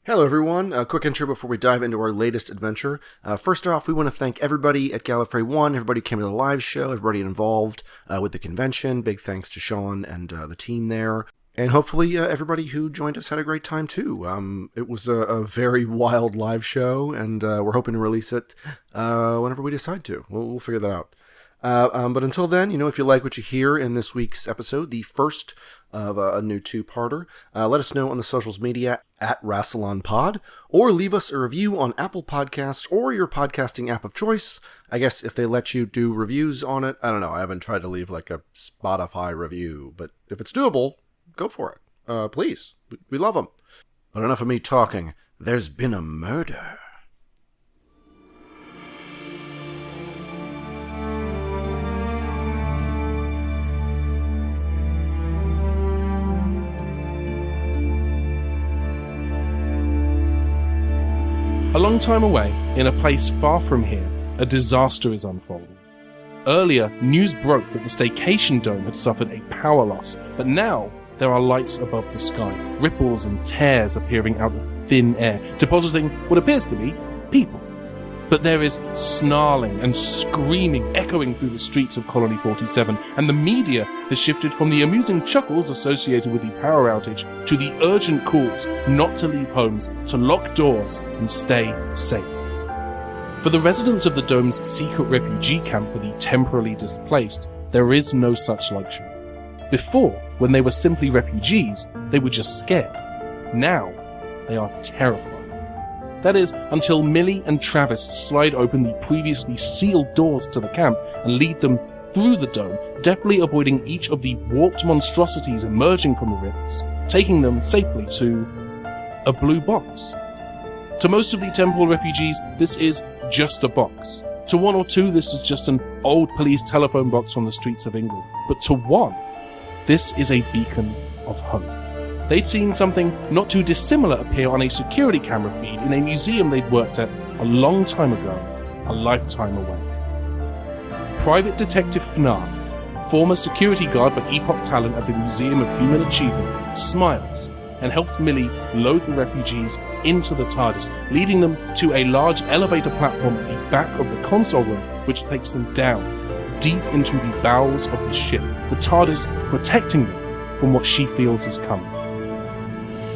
Hello everyone, a quick intro before we dive into our latest adventure. First off, we want to thank everybody at Gallifrey 1, everybody who came to the live show, everybody involved with the convention. Big thanks to Sean and the team there. And hopefully everybody who joined us had a great time too. It was a very wild live show, and we're hoping to release it whenever we decide to. We'll figure that out. But until then, if you like what you hear in this week's episode, the first of a new two-parter, let us know on the socials media at Rassilon Pod, or leave us a review on Apple Podcasts or your podcasting app of choice. I guess if they let you do reviews on it, I don't know. I haven't tried to leave like a Spotify review, but if it's doable, go for it. Please. We love them. But enough of me talking. There's been a murder. A long time away, in a place far from here, a disaster is unfolding. Earlier, news broke that the staycation dome had suffered a power loss, but now there are lights above the sky, ripples and tears appearing out of thin air, depositing what appears to be people. But there is snarling and screaming echoing through the streets of Colony 47, and the media has shifted from the amusing chuckles associated with the power outage to the urgent calls not to leave homes, to lock doors and stay safe. For the residents of the dome's secret refugee camp for the temporarily displaced, there is no such luxury. Before, when they were simply refugees, they were just scared. Now, they are terrified. That is, until Millie and Travis slide open the previously sealed doors to the camp and lead them through the dome, deftly avoiding each of the warped monstrosities emerging from the rifts, taking them safely to a blue box. To most of the temporal refugees, this is just a box. To one or two, this is just an old police telephone box on the streets of England. But to one, this is a beacon of hope. They'd seen something not too dissimilar appear on a security camera feed in a museum they'd worked at a long time ago, a lifetime away. Private Detective Fnarg, former security guard but epoch talent at the Museum of Human Achievement, smiles and helps Millie load the refugees into the TARDIS, leading them to a large elevator platform at the back of the console room, which takes them down, deep into the bowels of the ship, the TARDIS protecting them from what she feels is coming.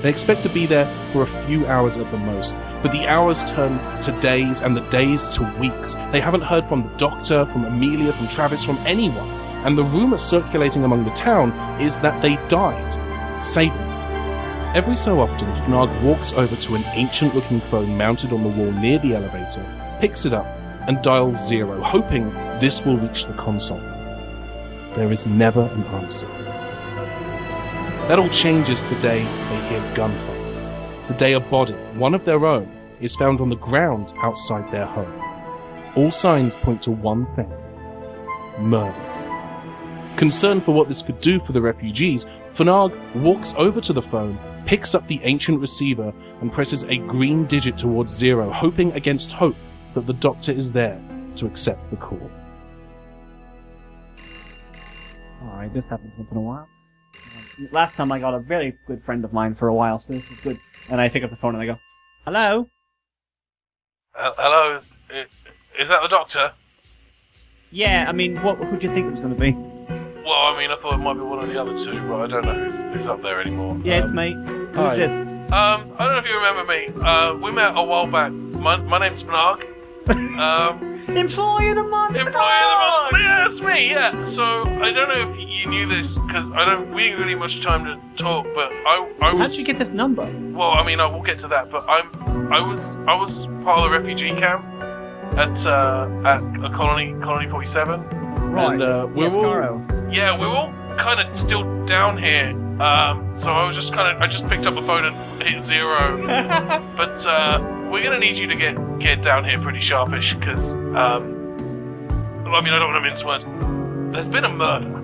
They expect to be there for a few hours at the most, but the hours turn to days and the days to weeks. They haven't heard from the doctor, from Amelia, from Travis, from anyone, and the rumour circulating among the town is that they died, saving. Every so often, Fnarg walks over to an ancient-looking phone mounted on the wall near the elevator, picks it up, and dials 0, hoping this will reach the console. There is never an answer. That all changes the day they hear gunfire. The day a body, one of their own, is found on the ground outside their home. All signs point to one thing: murder. Concerned for what this could do for the refugees, Fnarg walks over to the phone, picks up the ancient receiver, and presses a green digit towards 0, hoping against hope that the doctor is there to accept the call. Alright, this happens once in a while. Last time I got a very good friend of mine for a while, so this is good. And I pick up the phone and I go, "Hello? Hello, is that the doctor? Yeah, I mean, who do you think it was going to be?" Well, I thought it might be one of the other two, but I don't know who's up there anymore. Yeah, it's me. Who's hi. this? I don't know if you remember me. We met a while back. My name's Monarch. Employee of the month! Employee of the month! Yeah, that's me, yeah. So, I don't know if you knew this, because we didn't really much time to talk, but I was... How did you get this number? Well, I will get to that, but I was part of the refugee camp at Colony 47. Right, and we're all kind of still down here. So I was just I just picked up the phone and hit 0. But we're gonna need you to get down here pretty sharpish, because I don't want to mince words. There's been a murder.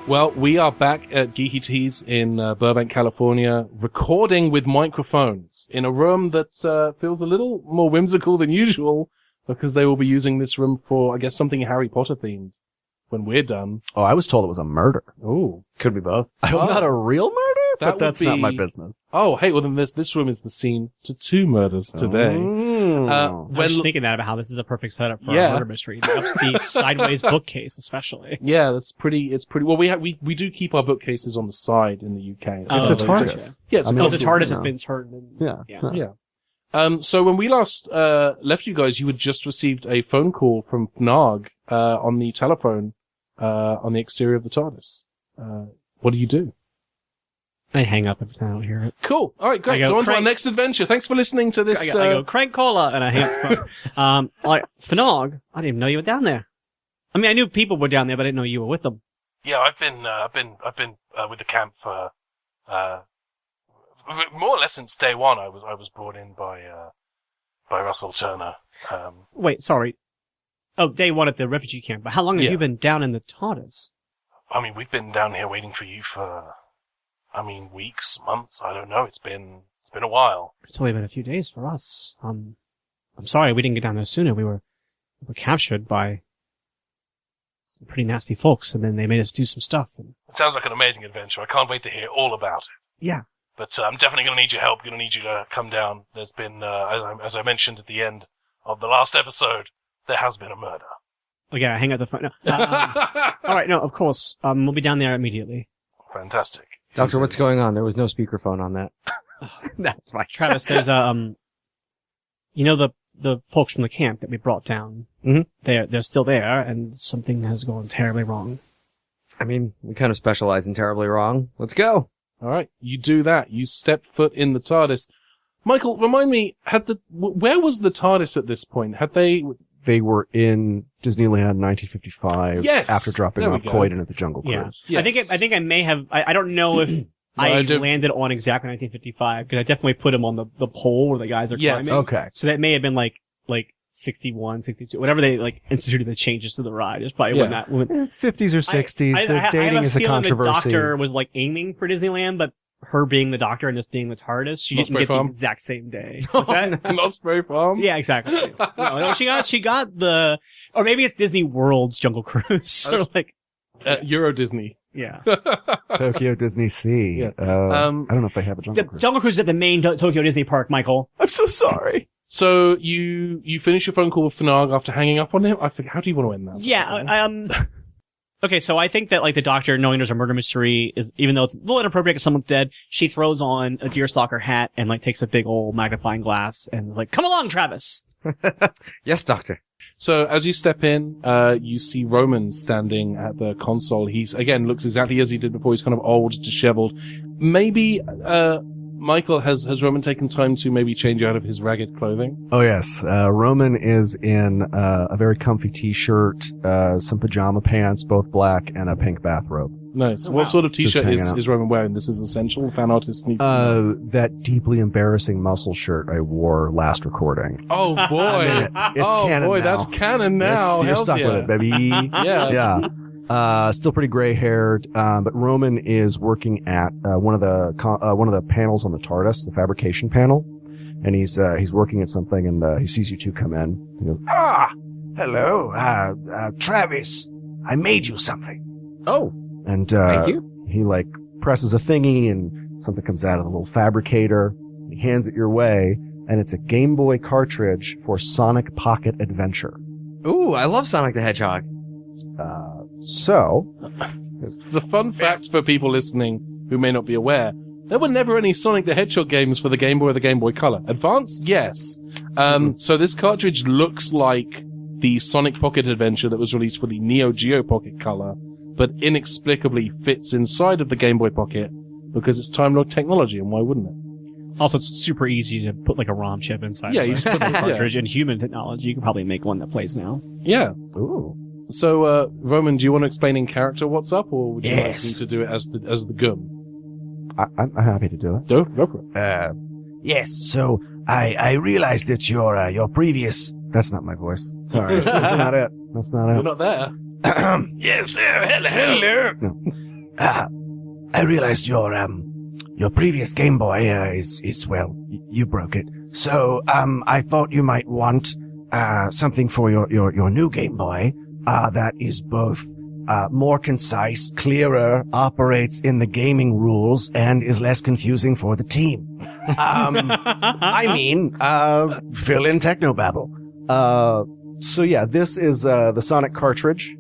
Well, we are back at Geeky Teas in Burbank, California, recording with microphones in a room that feels a little more whimsical than usual because they will be using this room for, I guess, something Harry Potter themed when we're done. Oh, I was told it was a murder. Oh, Could be both. I hope not a real murder, That but would that's not be- my business. oh, hey, well then this room is the scene to 2 murders today. I was When just thinking that about how this is a perfect setup for Yeah. a murder mystery. The sideways bookcase, especially. yeah, it's pretty well. We do keep our bookcases on the side in the UK. Oh, It's a okay. TARDIS. Yeah, it's I mean, Because the TARDIS you has know. been turned. And, Yeah. So when we last left you guys, you had just received a phone call from Fnarg on the telephone on the exterior of the TARDIS. What do you do? I hang up if I don't hear it. Cool. All right, great. I go, So on to our Craig- next adventure. Thanks for listening to this. I go, Craig Cola, and I hang up the phone. Fnarg, I didn't even know you were down there. I mean, I knew people were down there, but I didn't know you were with them. Yeah, I've been with the camp for more or less since day one. I was brought in by Russell Turner. Wait, sorry. Oh, day one at the refugee camp. But how long have Yeah. you been down in the TARDIS? I mean, we've been down here waiting for you for, weeks, months. I don't know. It's been a while. It's only been a few days for us. I'm sorry we didn't get down there sooner. We were captured by some pretty nasty folks, and then they made us do some stuff. And It sounds like an amazing adventure. I can't wait to hear all about it. yeah. But I'm definitely going to need your help. Going to need you to come down. There's been, as I mentioned at the end of the last episode, there has been a murder. Okay, I hang up the phone. No. All right, no, of course. We'll be down there immediately. Fantastic. Doctor, what's going on? There was no speakerphone on that. That's my Travis, there's you know the folks from the camp that we brought down. Mhm. They're still there, and something has gone terribly wrong. I mean, we kind of specialize in terribly wrong. Let's go. All right, you do that. You step foot in the TARDIS. Michael, remind me, where was the TARDIS at this point? Had they? They were in Disneyland 1955 Yes! after dropping There we off go. Croydon at the Jungle Yeah. Cruise. Yes. I think I may have. I don't know if I do- landed on exactly 1955 because I definitely put him on the pole where the guys are Yes. climbing. Okay. So that may have been like 61, 62, whatever they instituted the changes to the ride. Is probably when Yeah. that when 50s or 60s. I the have dating a is a feeling controversy. The Doctor was aiming for Disneyland, but her being the Doctor and this being the TARDIS, she Lost didn't Boy get Farm? the exact same day. What's that? Lost Very Farm? Yeah, exactly. No, she got the, or maybe it's Disney World's Jungle Cruise. Or like, Euro Disney. yeah. Tokyo Disney Sea. Yeah. I don't know if they have a Jungle The Cruise. Jungle Cruise is at the main Tokyo Disney Park, Michael. I'm so sorry. So you finish your phone call with Fnarg after hanging up on him? I forget, how do you want to end that? Yeah, okay, so I think that, the Doctor, knowing there's a murder mystery, is, even though it's a little inappropriate because someone's dead, she throws on a deerstalker hat and, takes a big old magnifying glass and is like, come along, Travis! Yes, Doctor. So as you step in, you see Roman standing at the console. He's, again, looks exactly as he did before. He's kind of old, disheveled. Maybe, Michael, has Roman taken time to maybe change out of his ragged clothing? Oh, yes. Roman is in a very comfy t-shirt, some pajama pants, both black, and a pink bathrobe. Nice. Oh, What wow. sort of Just t-shirt hanging is out. Roman wearing? This is essential. Fan artists need to know. That deeply embarrassing muscle shirt I wore last recording. Oh, boy. I mean, it's oh, canon boy, now. that's canon now. You're Hells stuck yeah. with it, baby. Yeah. Yeah. Still pretty gray-haired, but Roman is working at one of the panels on the TARDIS, the fabrication panel, and he's working at something, and he sees you two come in. He goes, Hello, Travis. I made you something. Oh, and thank you. he presses a thingy, and something comes out of the little fabricator. He hands it your way, and it's a Game Boy cartridge for Sonic Pocket Adventure. Ooh, I love Sonic the Hedgehog. So, The fun fact for people listening who may not be aware, there were never any Sonic the Hedgehog games for the Game Boy or the Game Boy Color. Advance? Yes. So this cartridge looks like the Sonic Pocket Adventure that was released for the Neo Geo Pocket Color, but inexplicably fits inside of the Game Boy Pocket because it's time-locked technology, and why wouldn't it? Also, it's super easy to put a ROM chip inside. Yeah, of you a just put the cartridge and human technology. You can probably make one that plays now. Yeah. ooh. So, Roman, do you want to explain in character what's up, or would you like Yes. me to do it as the gum? I'm happy to do it. Go for it. Yes, so I realized that your previous... That's not my voice. Sorry. That's not it. That's not You're it. not there. Yes, hello. I realized your previous Game Boy is well, you broke it. So I thought you might want something for your new Game Boy that is both more concise, clearer, operates in the gaming rules, and is less confusing for the team. I mean, fill in technobabble. So yeah, this is the Sonic cartridge.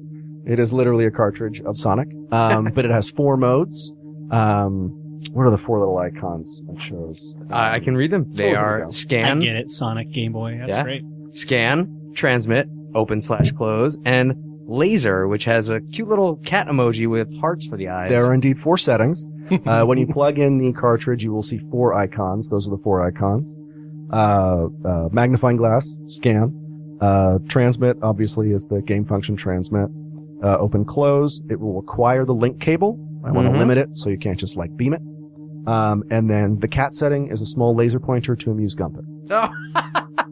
It is literally a cartridge of Sonic, but it has 4 modes. What are the 4 little icons it shows? I can read them. They Oh, there we are go. I scan, get it, Sonic Game Boy. That's Yeah. great. scan, transmit, open/close, and laser, which has a cute little cat emoji with hearts for the eyes. There are indeed 4 settings. When you plug in the cartridge, you will see 4 icons. Those are the 4 icons. Magnifying glass, scan. Transmit, obviously, is the game function transmit. Open close, it will require the link cable. I want to Mhm. limit it so you can't just like beam it. And then the cat setting is a small laser pointer to amuse Gunther. Oh.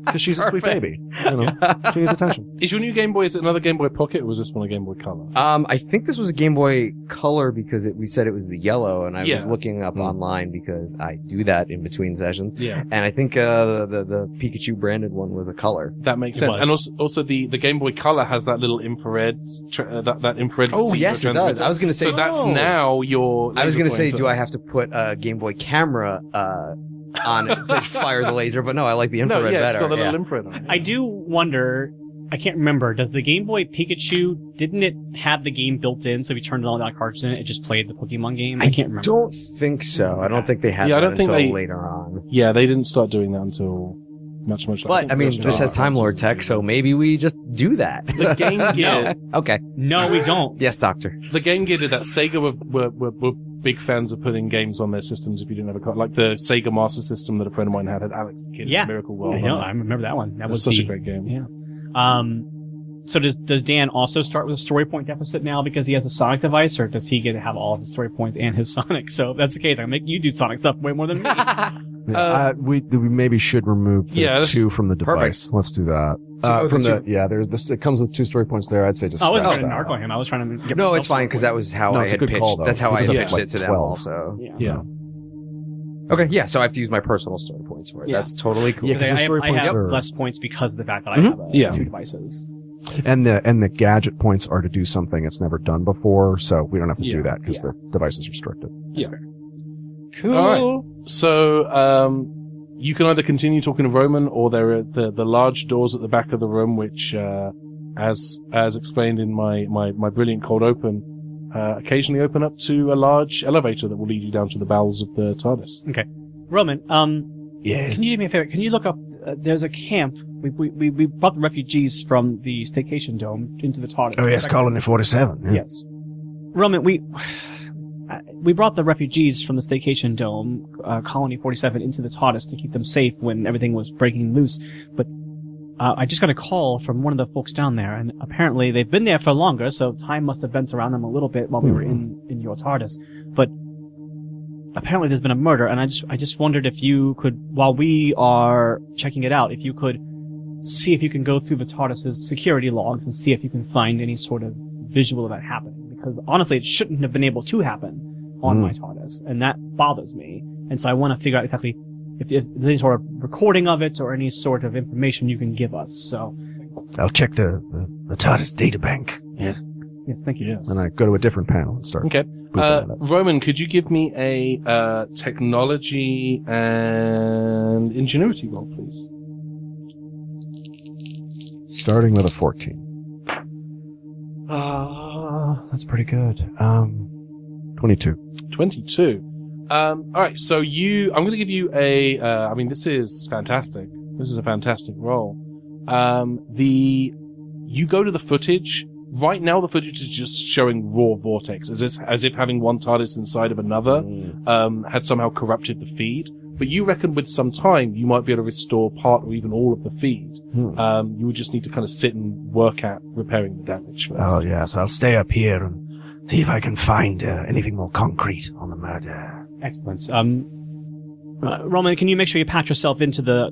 Because she's a sweet Perfect. baby. You know, she needs attention. Is your new Game Boy, is it another Game Boy Pocket, or was this one a Game Boy Color? I think this was a Game Boy Color because we said it was the yellow, and I was Yeah. looking up online because I do that in between sessions. Yeah, And I think the Pikachu branded one was a color. that makes It sense. was. And also the Game Boy Color has that little infrared, that infrared. Oh, secret yes, it does. transmitter. I was going to say. So that's now your. I was going to say, laser do I pointer. have to put a Game Boy camera on it to fire the laser? But no, I like the No, infrared yeah, better. it's got the yeah. little infrared on it. I do wonder, I can't remember, does the Game Boy Pikachu, didn't it have the game built in, so if you turned on that cartridge in it, it just played the Pokemon game? I can't remember. Don't think so. I don't think they had Yeah, I that don't think until they- later on. Yeah, they didn't start doing that until much later. But I mean, this has Time Lord tech, so maybe we just do that. The Game Gear. Okay. No, we don't. Yes, Doctor. The Game Gear did that. Sega were big fans of putting games on their systems if you didn't have a card. Like the Sega Master System that a friend of mine had Alex the Kid Yeah. in Miracle World. I know, I remember that one. That That was was such the- a great game. Yeah. So does Dan also start with a story point deficit now because he has a Sonic device, or does he get to have all of his story points and his Sonic? So if that's the case, I make you do Sonic stuff way more than me. We maybe should remove the Yeah, that's 2 from the perfect. device. Let's do that. Oh, From the the there's this. It comes with 2 story points there. I'd say just. I wasn't scratch trying to that narc out. on him. I was trying to get No, myself it's fine story because that points. was how No, I it's a had good pitched. call, though. That's how He I had doesn't have pitched like it to them 12. also. Yeah. Yeah. Okay, yeah. So I have to use my personal story points for it. Yeah. That's totally cool. Yeah, 'cause the story I points have are- less points because of the fact that I Mhm. have Yeah. 2 devices. And the gadget points are to do something it's never done before, so we don't have to Yeah. do that because Yeah. the device is restricted. Cool. All right. So, you can either continue talking to Roman, or there are the large doors at the back of the room, which, as explained in my brilliant cold open, occasionally open up to a large elevator that will lead you down to the bowels of the TARDIS. Roman, Yeah. can you do me a favor? Can you look up, there's a camp. We brought the refugees from the Staycation Dome into the TARDIS. Oh, yes, Colony 47. Yeah. Yes. Roman, we brought the refugees from the Staycation Dome, Colony 47, into the TARDIS to keep them safe when everything was breaking loose. But I just got a call from one of the folks down there, and apparently they've been there for longer, so time must have bent around them a little bit while we were in your TARDIS. But apparently there's been a murder, and I just wondered if you could, while we are checking it out, if you could see if you can go through the TARDIS's security logs and see if you can find any sort of visual of that happening. Because honestly, it shouldn't have been able to happen on my TARDIS, and that bothers me. And so I want to figure out exactly if there's any sort of recording of it or any sort of information you can give us. So, I'll check the TARDIS databank. Yes. yes, thank you. And I go to a different panel and start. Okay. booping at it. Roman, could you give me a technology and ingenuity roll, please? Starting with a 14. That's pretty good. 22. 22. All right, so I'm going to give you I mean, this is fantastic. This is a fantastic roll. You go to the footage. Right now, the footage is just showing raw vortex, as if having one TARDIS inside of another, had somehow corrupted the feed. But you reckon with some time, you might be able to restore part or even all of the feed. You would just need to kind of sit and work at repairing the damage first. Oh, yes. I'll stay up here and see if I can find anything more concrete on the murder. Excellent. Roman, can you make sure you patch yourself into the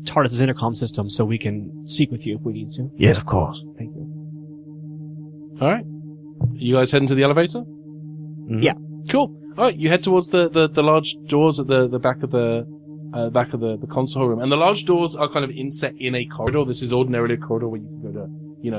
TARDIS's intercom system so we can speak with you if we need to? Yes, of course. Thank you. All right. You guys heading to the elevator? Yeah. Cool. All right, you head towards the large doors at the back of the console room, and the large doors are kind of inset in a corridor. This is ordinarily a corridor where you can go to,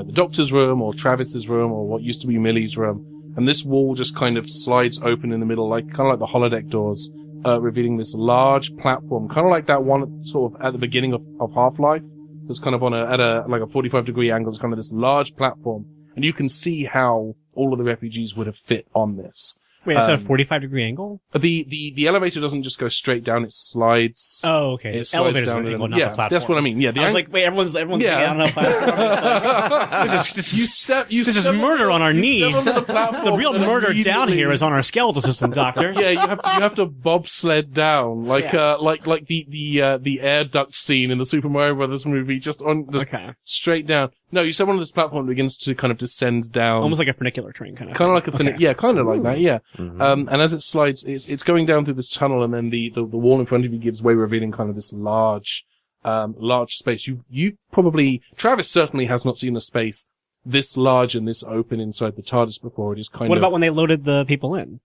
the doctor's room or Travis's room or what used to be Millie's room. And this wall just kind of slides open in the middle, kind of like the holodeck doors, revealing this large platform, kind of like that one sort of at the beginning of Half-Life. It's kind of at a 45-degree angle. It's kind of this large platform, and you can see how all of the refugees would have fit on this. Wait, is that a 45-degree angle? The elevator doesn't just go straight down; it slides. Oh, okay. It slides Elevator's down an and angle, then, not yeah, the platform. that's what I mean. Yeah, I was like, wait, everyone's yeah. on a platform. This is murder on our knees. The real murder down here is on our skeletal system, Doctor. Yeah, you have to bobsled down like the air duct scene in the Super Mario Brothers movie, just straight down. No, you step on this platform that begins to kind of descend down, almost like a funicular train, kind of. Kind of like a funicular, yeah, kind of like that, yeah. Mm-hmm. And as it slides, it's going down through this tunnel, and then the wall in front of you gives way, revealing kind of this large space. You probably, Travis certainly has not seen a space this large and this open inside the TARDIS before. It is kind of. What about when they loaded the people in?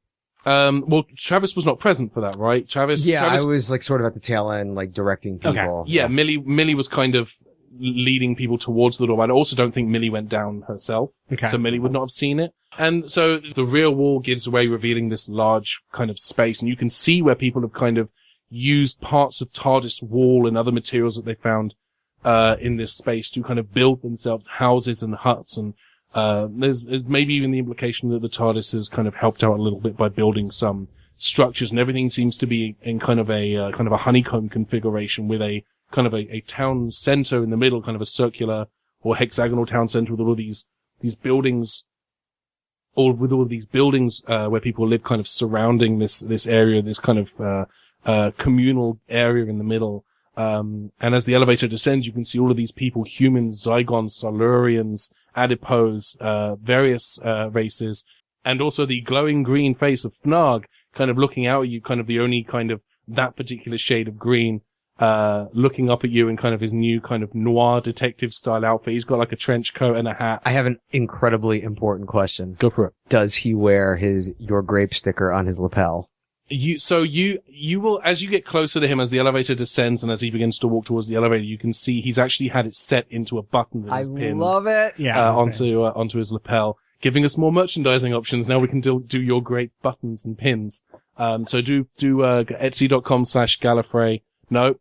Well, Travis was not present for that, right? Travis. I was like sort of at the tail end, like directing people. Okay. Yeah, Millie was kind of leading people towards the door, but I also don't think Millie went down herself. Okay. So Millie would not have seen it. And so the rear wall gives way, revealing this large kind of space, and you can see where people have kind of used parts of TARDIS wall and other materials that they found in this space to kind of build themselves houses and huts, and there's maybe even the implication that the TARDIS has kind of helped out a little bit by building some structures, and everything seems to be in kind of a honeycomb configuration with a kind of a town center in the middle, kind of a circular or hexagonal town center with all these buildings, where people live, kind of surrounding this area, this kind of communal area in the middle. And as the elevator descends, you can see all of these people: humans, Zygons, Silurians, adipose, various races, and also the glowing green face of Fnarg, kind of looking out at you, kind of the only kind of that particular shade of green. Looking up at you in kind of his new kind of noir detective style outfit. He's got like a trench coat and a hat. I have an incredibly important question. Go for it. Does he wear your grape sticker on his lapel? You will, as you get closer to him, as the elevator descends and as he begins to walk towards the elevator, you can see he's actually had it set into a button that is pinned. I love it. Yeah. Onto his lapel, giving us more merchandising options. Now we can do your great buttons and pins. So do Etsy.com/Gallifrey. No.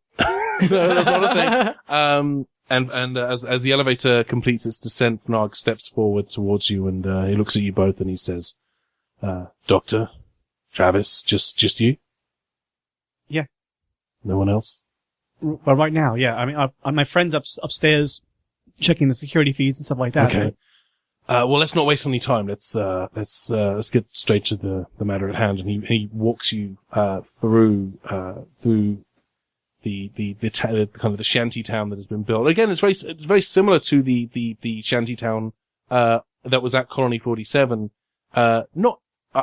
No, that's not a thing. And as the elevator completes its descent, Fnarg steps forward towards you, and he looks at you both, and he says, "Doctor, Travis, just you? Yeah. No one else? Well, right now, yeah. I mean, my friend's upstairs checking the security feeds and stuff like that. Okay. Well, let's not waste any time. Let's get straight to the matter at hand." And he walks you through the kind of the shanty town that has been built. Again, it's very similar to the shanty town that was at Colony 47. Not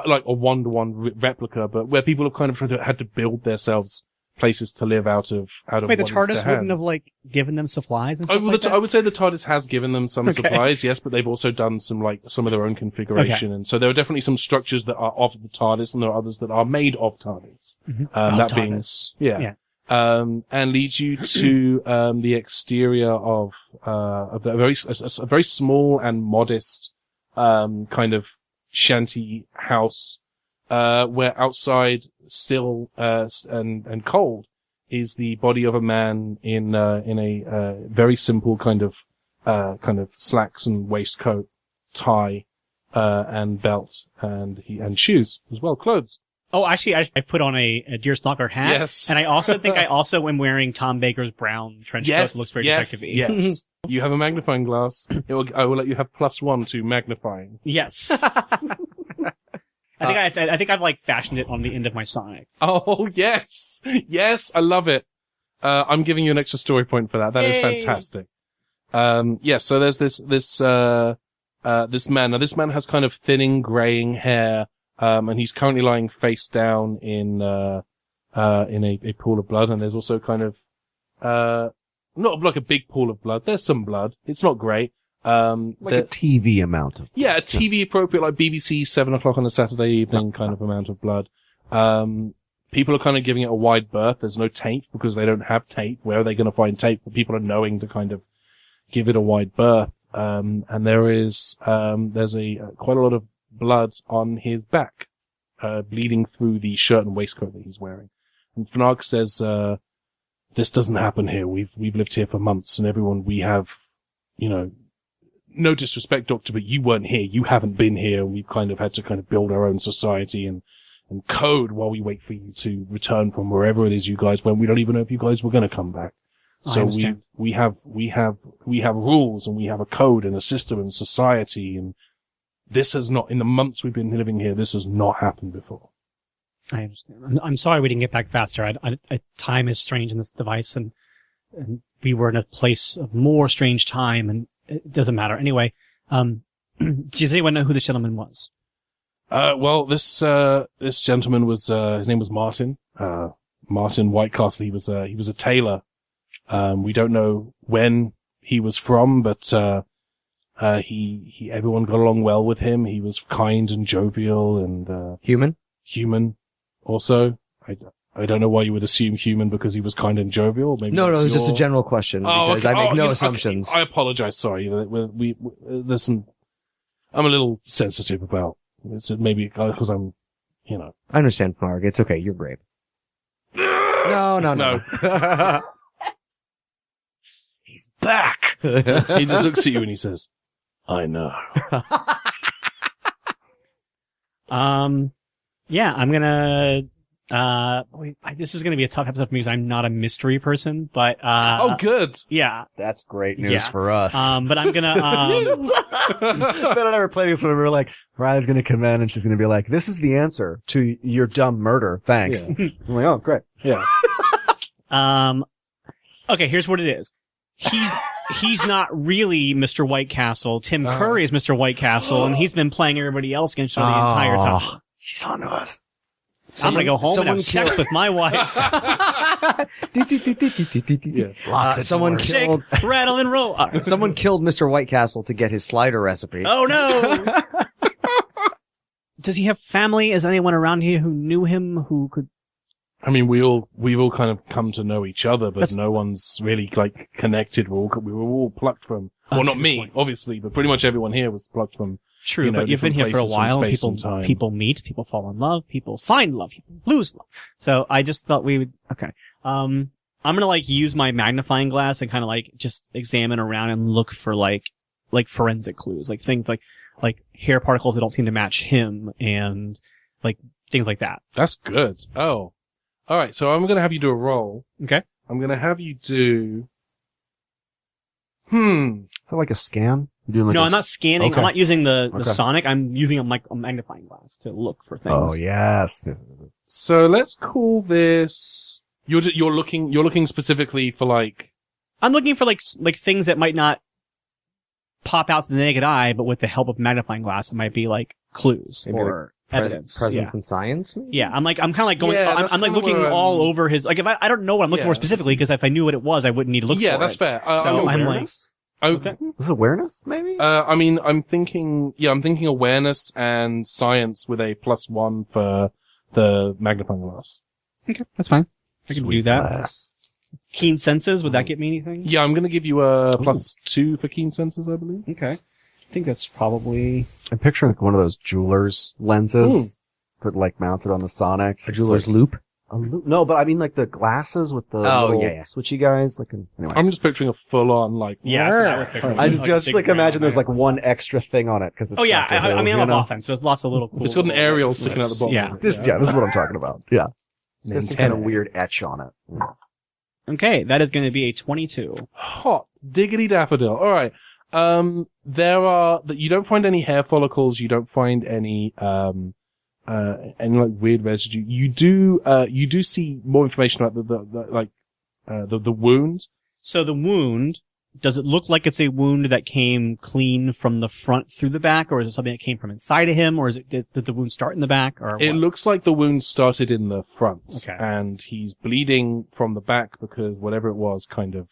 like a one-to-one replica, but where people have kind of had to build themselves places to live out of. Wait, the TARDIS wouldn't have like given them supplies and stuff like that? I would say the TARDIS has given them some supplies, yes, but they've also done some of their own configuration, and so there are definitely some structures that are of the TARDIS, and there are others that are made of TARDIS. That TARDIS. Being, yeah. And leads you to the exterior of a very small and modest kind of shanty house, where outside, still and cold, is the body of a man in a very simple kind of slacks and waistcoat, tie, and belt, and shoes as well, clothes. Oh, actually, I put on a deerstalker hat. Yes. And I also think I also am wearing Tom Baker's brown trench coat that looks very detective-y. Yes. You have a magnifying glass. I will let you have +1 to magnifying. Yes. I think I've like fashioned it on the end of my Sonic. Oh, yes. Yes, I love it. I'm giving you an extra story point for that. That is fantastic. Yes, so there's this man. Now, this man has kind of thinning, graying hair. And he's currently lying face down in a pool of blood, and there's also kind of, not like a big pool of blood. There's some blood. It's not great. Like a TV amount of. Yeah, a TV appropriate, like BBC 7 o'clock on a Saturday evening kind of amount of blood. People are kind of giving it a wide berth. There's no tape because they don't have tape. Where are they going to find tape? People are knowing to kind of give it a wide berth. And there's quite a lot of blood on his back, bleeding through the shirt and waistcoat that he's wearing. And Fnarg says, this doesn't happen here. We've lived here for months, and everyone we have, no disrespect, Doctor, but you weren't here. You haven't been here. We've kind of had to kind of build our own society and code while we wait for you to return from wherever it is you guys went. We don't even know if you guys were going to come back. So we have rules, and we have a code and a system and society, and this has not, in the months we've been living here, this has not happened before. I understand. I'm sorry we didn't get back faster. Time is strange in this device, and we were in a place of more strange time, and it doesn't matter. Anyway, does anyone know who this gentleman was? Well, this gentleman was, his name was Martin. Martin Whitecastle. He was a tailor. We don't know when he was from, but, everyone got along well with him. He was kind and jovial and, Human. Also, I don't know why you would assume human because he was kind and jovial. Maybe No, it was just a general question because I make no assumptions. I apologize. Sorry. There's some, I'm a little sensitive about it's maybe because I'm, I understand, Fnarg. It's okay. You're brave. No. He's back. He just looks at you and he says, I know. Yeah, I'm gonna, this is gonna be a tough episode for me because I'm not a mystery person, but, oh, good. Yeah. That's great news for us. But I'm gonna, Ben and I were playing this when we were like, Riley's gonna come in and she's gonna be like, this is the answer to your dumb murder. Thanks. Yeah. I'm like, oh, great. Yeah. Okay, here's what it is. He's not really Mr. Whitecastle. Tim Curry is Mr. Whitecastle, and he's been playing everybody else against each other the entire time. She's on to us. I'm gonna go home and have sex with my wife. Yes. Someone killed. Shake, rattle, and roll. Someone killed Mr. Whitecastle to get his slider recipe. Oh no! Does he have family? Is anyone around here who knew him who could? I mean, we've all kind of come to know each other, but no one's really like connected. We were all plucked from. Well, not me, obviously, but pretty much everyone here was plucked from. True, but you've been here for a while. People meet, people fall in love, people find love, people lose love. So I just thought we would. Okay, I'm gonna use my magnifying glass and kind of just examine around and look for like forensic clues, like things like hair particles that don't seem to match him, and things like that. That's good. Oh. All right, so I'm going to have you do a roll. Okay. I'm going to have you do... Is that like a scan? No, I'm not scanning. Okay. I'm not using the sonic. I'm using a magnifying glass to look for things. Oh, yes. So let's call this... You're looking specifically for I'm looking for things that might not pop out to the naked eye, but with the help of magnifying glass, it might be clues or evidence. Presence in science? Maybe? Yeah, I'm kind of going. Yeah, I'm looking all over his. If I don't know what I'm looking for specifically, because if I knew what it was, I wouldn't need to look for it. Yeah, that's fair. So I'm like, okay. This is awareness, maybe? I mean, I'm thinking awareness and science with a +1 for the magnifying glass. Okay, that's fine. I can do that. Yes. Keen senses, would that get me anything? Yeah, I'm going to give you a +2 for keen senses, I believe. Okay. I think that's probably... I'm picturing one of those jeweler's lenses, but mounted on the Sonic. A jeweler's loop? A loop? No, but I mean the glasses with the little switchy guys. Anyway. I'm just picturing a full-on Yeah, that's what I was picturing. I just imagine there's one extra thing on it because it's. Oh yeah, I mean I'm offense. There's lots of little. Cool it's got an aerial sticking out the bottom. Yeah. This is what I'm talking about. Yeah. There's some kind of weird etch on it. Okay, that is going to be a 22. Hot diggity daffodil. All right. You don't find any hair follicles. You don't find any weird residue. You do see more information about the wound. So the wound, does it look like it's a wound that came clean from the front through the back, or is it something that came from inside of him, or did the wound start in the back, or It what? looks like the wound started in the front. Okay. And he's bleeding from the back because whatever it was kind of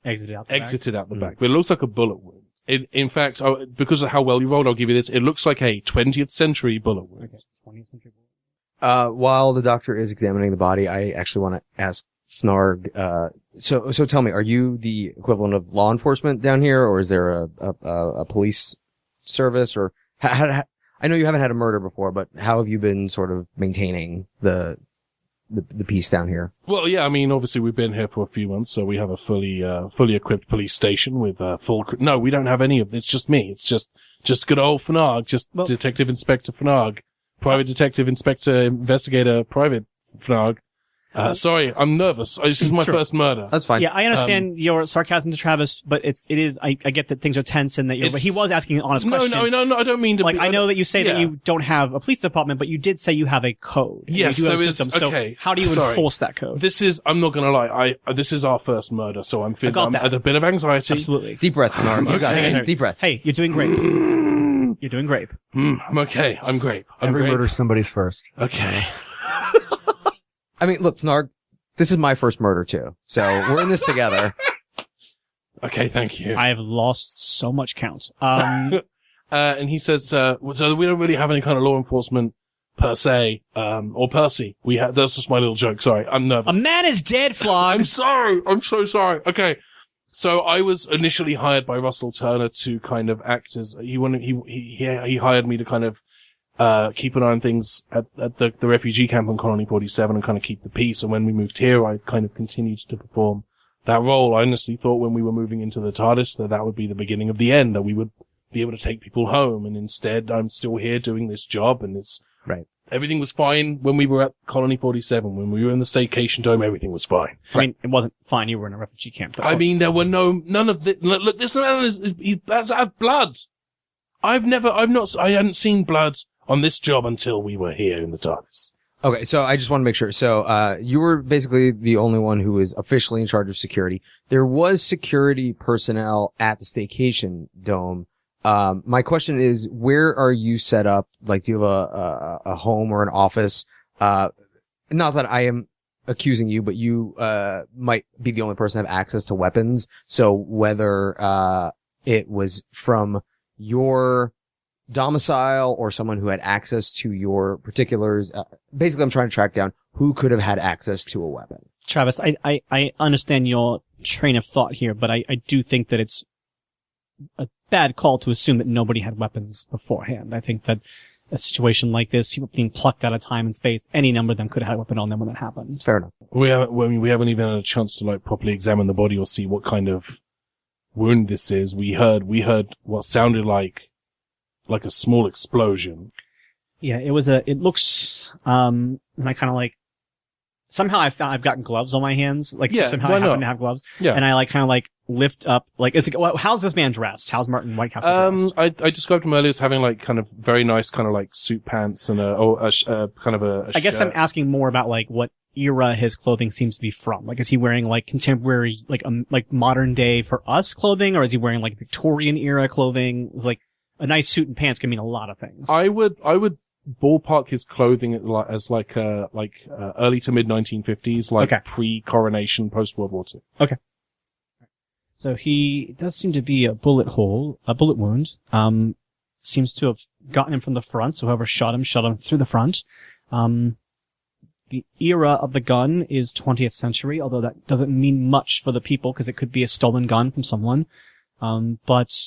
Exited out the back. exited out the back. But it looks like a bullet wound. In fact, because of how well you rolled, I'll give you this. It looks like a 20th century bullet wound. Okay, 20th century. While the doctor is examining the body, I actually want to ask Fnarg, so tell me, are you the equivalent of law enforcement down here, or is there a police service, or how, I know you haven't had a murder before, but how have you been sort of maintaining the peace down here? Well, yeah, I mean, obviously we've been here for a few months, so we have a fully equipped police station with no, we don't have any of this. It's just me. It's just good old Fnarg, Detective Inspector Fnarg, Private Detective Inspector Investigator Private Fnarg. Sorry, I'm nervous. This is my first murder. That's fine. Yeah, I understand your sarcasm to Travis, but it is, I get that things are tense and that but he was asking an honest question. No, I don't mean to. Like, I know that you say that you don't have a police department, but you did say you have a code. Yes, you do have there a is. system. Okay. So how do you enforce that code? I'm not gonna lie, this is our first murder, so I'm feeling a bit of anxiety. Absolutely. Deep breath, Fnarg. You got it. Deep breath. Hey, you're doing great. You're doing great. I'm okay. I'm great. Every murder's somebody's first. Okay. I mean, look, Fnarg, this is my first murder too, so we're in this together. Okay, thank you. I have lost so much count. And he says, so we don't really have any kind of law enforcement per se, or Percy. That's just my little joke. Sorry, I'm nervous. A man is dead, Flarg. I'm sorry. I'm so sorry. Okay. So I was initially hired by Russell Turner to kind of act as, he hired me to kind of, keep an eye on things at the refugee camp on Colony 47 and kind of keep the peace. And when we moved here, I kind of continued to perform that role. I honestly thought when we were moving into the TARDIS that would be the beginning of the end, that we would be able to take people home. And instead, I'm still here doing this job, and it's right. Everything was fine when we were at Colony 47. When we were in the Staycation Dome, everything was fine. I mean, it wasn't fine. You were in a refugee camp. I mean, there were none of the, look, this man he has had blood. I hadn't seen blood on this job until we were here in the TARDIS. Okay, so I just want to make sure. So, you were basically the only one who was officially in charge of security. There was security personnel at the Staycation Dome. My question is, where are you set up? Like, do you have a home or an office? Not that I am accusing you, but you, might be the only person to have access to weapons. So whether, it was from your domicile or someone who had access to your particulars. Basically, I'm trying to track down who could have had access to a weapon. Travis, I understand your train of thought here, but I do think that it's a bad call to assume that nobody had weapons beforehand. I think that a situation like this, people being plucked out of time and space, any number of them could have had a weapon on them when that happened. Fair enough. We haven't even had a chance to properly examine the body or see what kind of wound this is. We heard what sounded like a small explosion. Yeah, it looks, and I kind of somehow I've gotten gloves on my hands, somehow I happen to have gloves. Yeah. And I lift up, how's this man dressed? How's Martin Whitecastle dressed? I described him earlier as having kind of very nice kind of suit pants and a I guess shirt. I'm asking more about what era his clothing seems to be from. Is he wearing contemporary, modern day for us clothing, or is he wearing Victorian era clothing? It's a nice suit and pants can mean a lot of things. I would ballpark his clothing as early to mid 1950s, pre-coronation, post World War II. Okay. So he does seem to be a bullet wound. Seems to have gotten him from the front, so whoever shot him through the front. The era of the gun is 20th century, although that doesn't mean much for the people because it could be a stolen gun from someone. But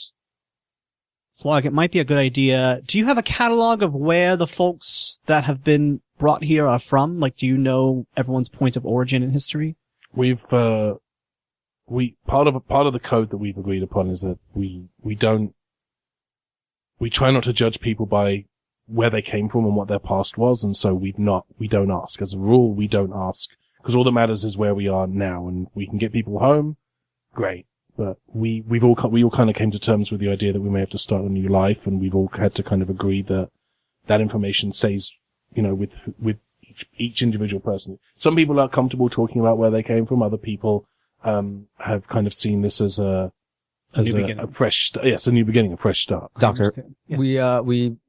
Flarg, it might be a good idea. Do you have a catalog of where the folks that have been brought here are from? Do you know everyone's point of origin in history? We've part of the code that we've agreed upon is that we try not to judge people by where they came from and what their past was, and so we don't ask. As a rule, we don't ask because all that matters is where we are now, and we can get people home. Great. But we all kind of came to terms with the idea that we may have to start a new life, and we've all had to kind of agree that information stays, with each individual person. Some people are comfortable talking about where they came from. Other people, have kind of seen this as a fresh start. Yes, a new beginning, a fresh start. Doctor, yes.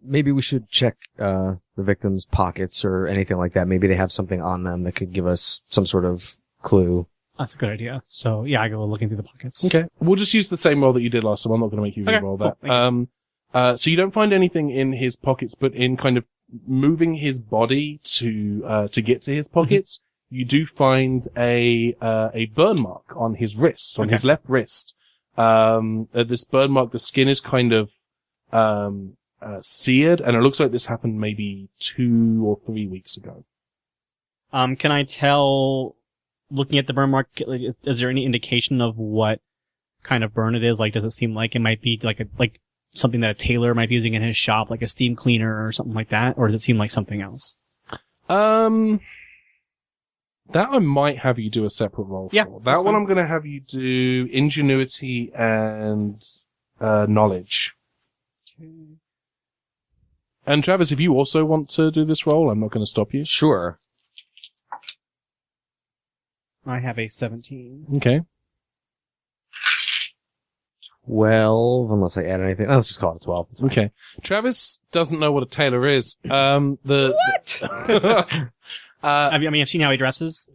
Maybe we should check, the victim's pockets or anything like that. Maybe they have something on them that could give us some sort of clue. That's a good idea. So yeah, I go looking through the pockets. Okay. We'll just use the same roll that you did last time. I'm not going to make you Okay, re-roll cool. that. So you don't find anything in his pockets, but in kind of moving his body to get to his pockets, you do find a burn mark on his wrist, on his left wrist. This burn mark, the skin is kind of, seared, and it looks like this happened maybe 2 or 3 weeks ago. Can I tell, looking at the burn mark, is there any indication of what kind of burn it is? Like, does it seem like it might be like something that a tailor might be using in his shop, like a steam cleaner or something like that? Or does it seem like something else? That I might have you do a separate roll Yeah, for. That one I'm going to have you do ingenuity and knowledge. And Travis, if you also want to do this roll, I'm not going to stop you. Sure. I have a 17. Okay. 12, unless I add anything. Let's just call it a 12. It's fine. Okay. Travis doesn't know what a tailor is. What? I mean, I've seen how he dresses.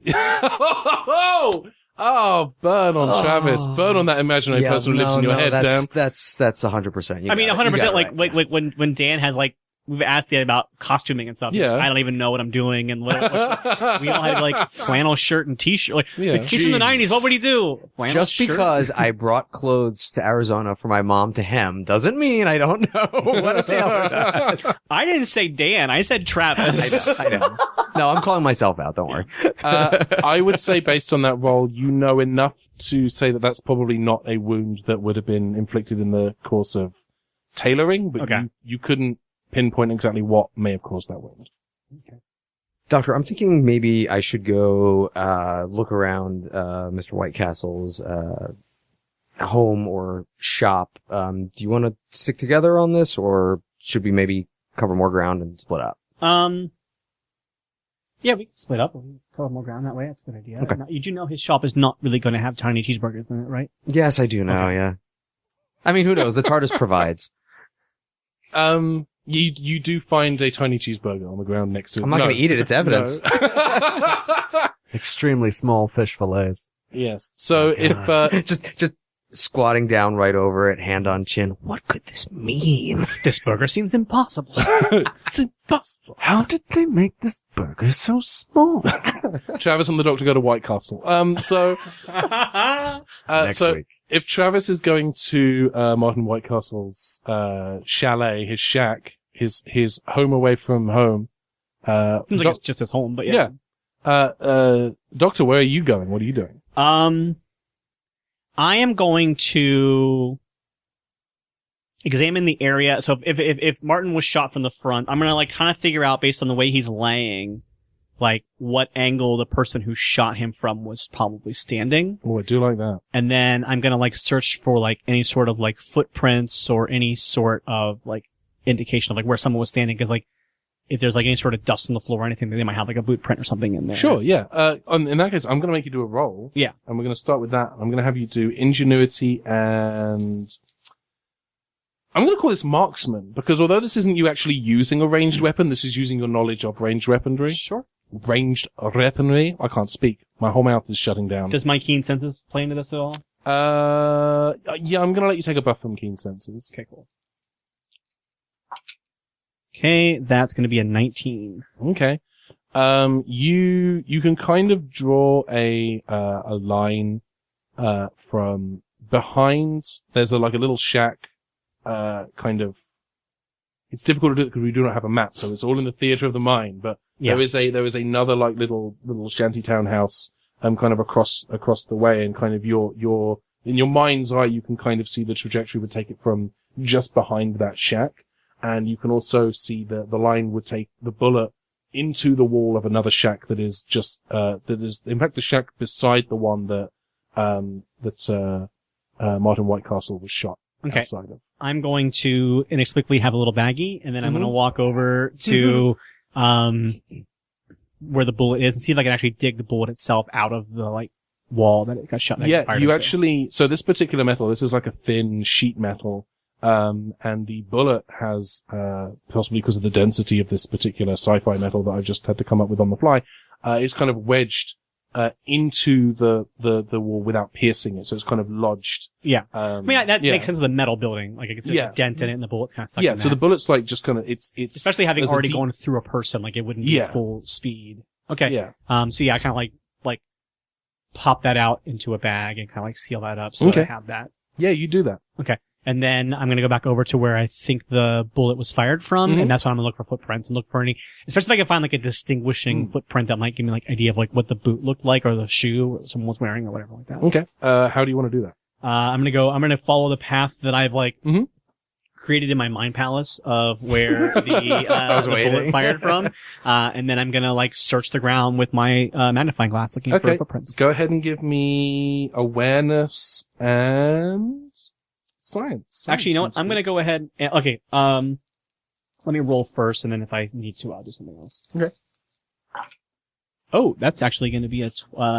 Oh, burn on Travis. Burn on that imaginary person who lives in your head, Dan. That's 100%. I mean, 100%. Like when Dan has we've asked Dan about costuming and stuff. Yeah. I don't even know what I'm doing, and we all had like flannel shirt and t-shirt. Yeah. He's from the 90s. What would he do? Flannel Just shirt? because I brought clothes to Arizona for my mom to hem doesn't mean I don't know what a tailor does. I didn't say Dan. I said Travis. I know. No, I'm calling myself out. Don't worry. I would say based on that roll, you know enough to say that that's probably not a wound that would have been inflicted in the course of tailoring, but Okay. you couldn't pinpoint exactly what may have caused that wound. Doctor, I'm thinking maybe I should go look around Mr. Whitecastle's home or shop. Do you want to stick together on this, or should we maybe cover more ground and split up? Yeah, we can split up. We can cover more ground that way. That's a good idea. Okay. Now, you do know his shop is not really going to have tiny cheeseburgers in it, right? Yes, I do know, Okay. yeah. I mean, who knows? The TARDIS provides. You do find a tiny cheeseburger on the ground next to it. I'm not No. going to eat it. It's evidence. No. Extremely small fish fillets. Yes. So if just squatting down right over it, hand on chin. What could this mean? This burger seems impossible. it's impossible. How did they make this burger so small? Travis and the doctor go to White Castle. So Next so week. if Travis is going to Martin Whitecastle's chalet, his shack, his home away from home, Seems like it's just his home, but yeah. Doctor, where are you going? What are you doing? I am going to examine the area. So if Martin was shot from the front, I'm gonna kind of figure out based on the way he's laying, what angle the person who shot him from was probably standing. Oh, I do like that. And then I'm gonna search for any sort of footprints or any sort of indication of where someone was standing, because if there's any sort of dust on the floor or anything, they might have a boot print or something in there. Sure, yeah. In that case, I'm going to make you do a roll. Yeah. And we're going to start with that. I'm going to have you do ingenuity and... I'm going to call this marksman, because although this isn't you actually using a ranged weapon, this is using your knowledge of ranged weaponry. Sure. Ranged weaponry? I can't speak. My whole mouth is shutting down. Does my keen senses play into this at all? Yeah, I'm going to let you take a buff from keen senses. Okay, cool. Okay, that's going to be a 19. Okay. You can kind of draw a line, from behind. There's a little shack, kind of. It's difficult to do because we do not have a map, so it's all in the theater of the mind, but Yeah. there is another little shantytown house, kind of across the way, and kind of in your mind's eye, you can kind of see the trajectory would take it from just behind that shack. And you can also see the line would take the bullet into the wall of another shack that is just, in fact, the shack beside the one that Martin Whitecastle was shot outside of. I'm going to inexplicably have a little baggie, and then I'm going to walk over to where the bullet is and see if I can actually dig the bullet itself out of the wall that it got shot. Yeah, you actually. So this particular metal, this is like a thin sheet metal. And the bullet has, possibly because of the density of this particular sci-fi metal that I've just had to come up with on the fly, is kind of wedged, into the wall without piercing it, so it's kind of lodged. Yeah. I mean, that yeah. makes sense with the metal building. Like, it's a dent in it and the bullet's kind of stuck in So the bullet's like just kind of, it's especially having there's a already deep- gone through a person, like it wouldn't be full speed. Okay. Yeah. So yeah, I kind of like pop that out into a bag and kind of like seal that up so that I have that. Yeah, you do that. Okay. And then I'm going to go back over to where I think the bullet was fired from, and that's when I'm going to look for footprints and look for any, especially if I can find like a distinguishing footprint that might give me like idea of like what the boot looked like or the shoe someone was wearing or whatever like that. Okay. How do you want to do that? I'm going to follow the path that I've like created in my mind palace of where the bullet fired from. And then I'm going to like search the ground with my magnifying glass looking for footprints. Go ahead and give me awareness and science. Actually, you know what? I'm going to go ahead and, let me roll first, and then if I need to, I'll do something else. Okay. Oh, that's actually going to be a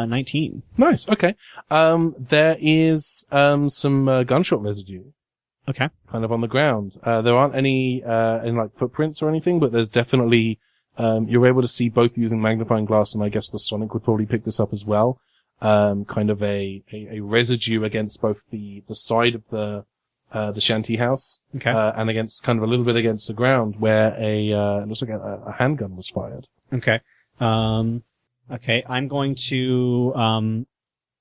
19. Nice. Okay. There is some gunshot residue. Okay. Kind of on the ground. There aren't any like footprints or anything, but there's definitely you're able to see both using magnifying glass, and I guess the Sonic would probably pick this up as well. Kind of a residue against both the side of the shanty house, and against kind of a little bit against the ground where it looks like a handgun was fired. Okay. Okay. I'm going to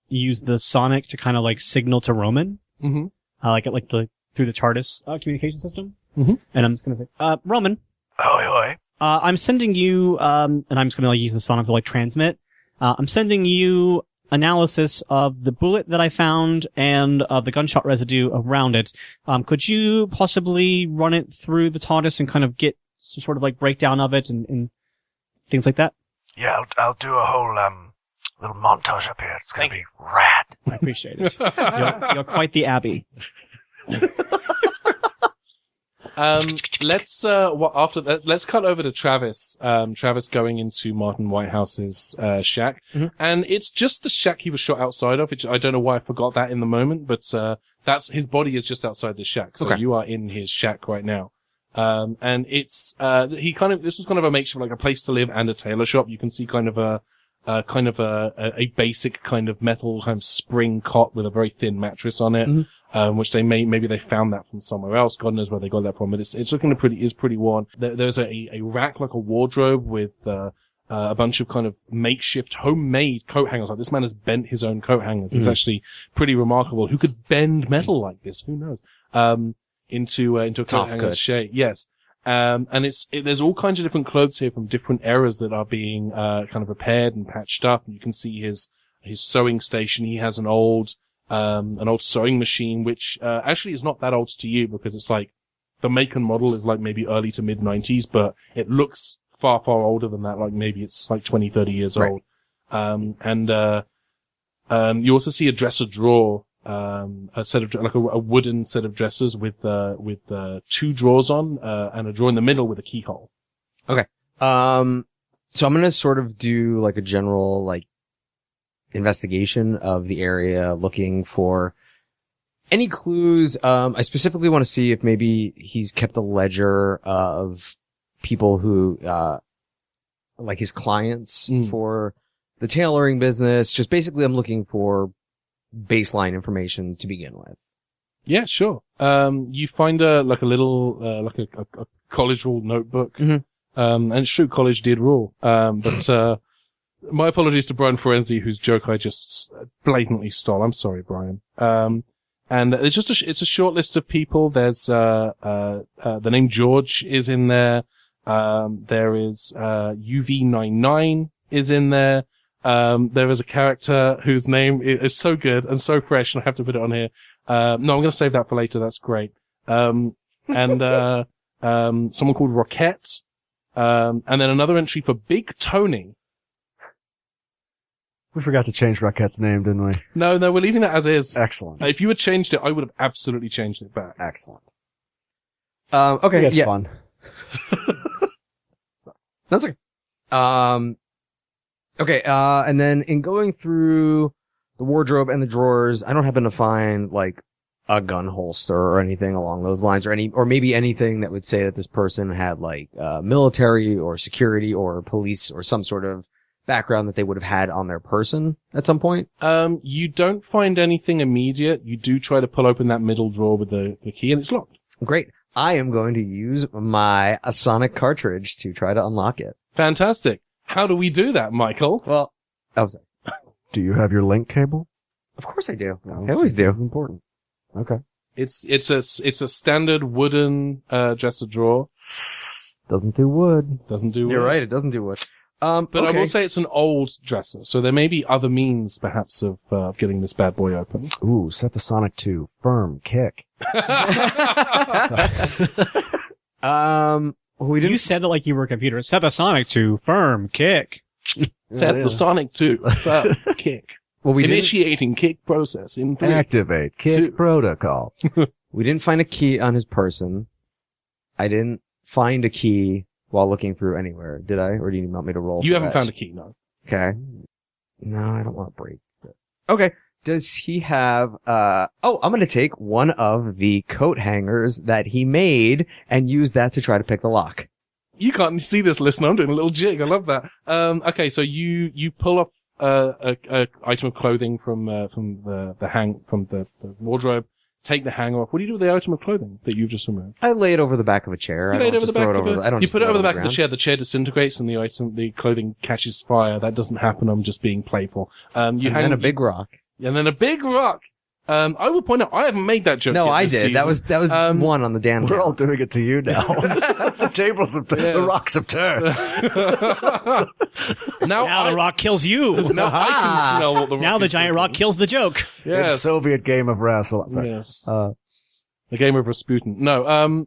use the Sonic to kind of like signal to Roman. Mm-hmm. Through the TARDIS communication system. Mm-hmm. And I'm just going to say, Roman. Hoi hoi. I'm sending you, and I'm just going to like use the Sonic to like transmit. I'm sending you analysis of the bullet that I found and of the gunshot residue around it. Could you possibly run it through the TARDIS and kind of get some sort of like breakdown of it and things like that? Yeah, I'll do a whole little montage up here. It's gonna be rad. I appreciate it. You're quite the Abby. Let's cut over to Travis. Travis going into Martin Whitehouse's shack, and it's just the shack he was shot outside of. Which I don't know why I forgot that in the moment, but that's his body is just outside the shack, so you are in his shack right now. And it's this was kind of a makeshift, like a place to live and a tailor shop. You can see kind of a basic kind of metal kind of spring cot with a very thin mattress on it. Which maybe they found that from somewhere else. God knows where they got that from, but it's looking pretty worn. There's a rack, like a wardrobe with, a bunch of kind of makeshift homemade coat hangers. Like this man has bent his own coat hangers. It's actually pretty remarkable. Who could bend metal like this? Who knows? Into a coat hanger shape. Yes. And there's all kinds of different clothes here from different eras that are being, kind of repaired and patched up. And you can see his sewing station. He has an old sewing machine, which, actually is not that old to you because it's like, the make and model is like maybe early to mid 90s, but it looks far, far older than that. Like maybe it's like 20, 30 years old. You also see a dresser drawer, a set of, like a wooden set of dressers with two drawers on, and a drawer in the middle with a keyhole. Okay. So I'm gonna sort of do like a general, like, investigation of the area, looking for any clues. I specifically want to see if maybe he's kept a ledger of people who, like his clients for the tailoring business. Just basically I'm looking for baseline information to begin with. Yeah, sure. You find a little, like a college rule notebook. And it's true, college did rule. But, my apologies to Brian Forenzi, whose joke I just blatantly stole. I'm sorry, Brian. And it's just it's a short list of people. There's, the name George is in there. There is, UV99 is in there. There is a character whose name is so good and so fresh, and I have to put it on here. No, I'm going to save that for later. That's great. And someone called Roquette. And then another entry for Big Tony. We forgot to change Rocket's name, didn't we? No, we're leaving that as is. Excellent. If you had changed it, I would have absolutely changed it back. Excellent. Okay. It's fun. That's okay. Okay. And then in going through the wardrobe and the drawers, I don't happen to find like a gun holster or anything along those lines, or maybe anything that would say that this person had like, military or security or police or some sort of background that they would have had on their person at some point? You don't find anything immediate. You do try to pull open that middle drawer with the key, and it's locked. Great. I am going to use my sonic cartridge to try to unlock it. Fantastic. How do we do that, Michael? Well, oh, sorry. Do you have your link cable? Of course I do. No, I always do. Important. Okay. It's a standard wooden dresser drawer. Doesn't do wood. Doesn't do. You're wood. right. It doesn't do what. But I okay. will say it's an old dresser, so there may be other means, perhaps, of getting this bad boy open. Ooh, set the Sonic 2. Firm kick. We didn't. You said that like you were a computer. Set the Sonic to firm kick. Set the Sonic 2. Kick. Well, we didn't. Initiating kick process in 3. Activate kick 2. protocol. We didn't find a key on his person. I didn't find a key while looking through anywhere, did I? Or do you want me to roll? You for haven't that? found a key, no. Okay. No, I don't want to break it. Okay. Does he have, I'm gonna take one of the coat hangers that he made and use that to try to pick the lock. You can't see this, listener. I'm doing a little jig. I love that. Okay, so you pull up a item of clothing from the wardrobe. Take the hanger off. What do you do with the item of clothing that you've just removed? I lay it over the back of a chair. You I don't just throw it over the, I don't You just put it throw over the back ground. of the chair. The chair disintegrates and the clothing catches fire. That doesn't happen. I'm just being playful. And then a big rock. And then a big rock. I will point out, I haven't made that joke No, yet I this did. season. That was one on the Dan We're all count. doing it to you now. The tables have turned. Yes. The rocks have turned. Now the rock kills you. Now I can smell what the rock Now the is giant doing. rock kills the joke. Yes. It's Soviet game of Rassilon. Sorry. Yes. The game of Rasputin. No,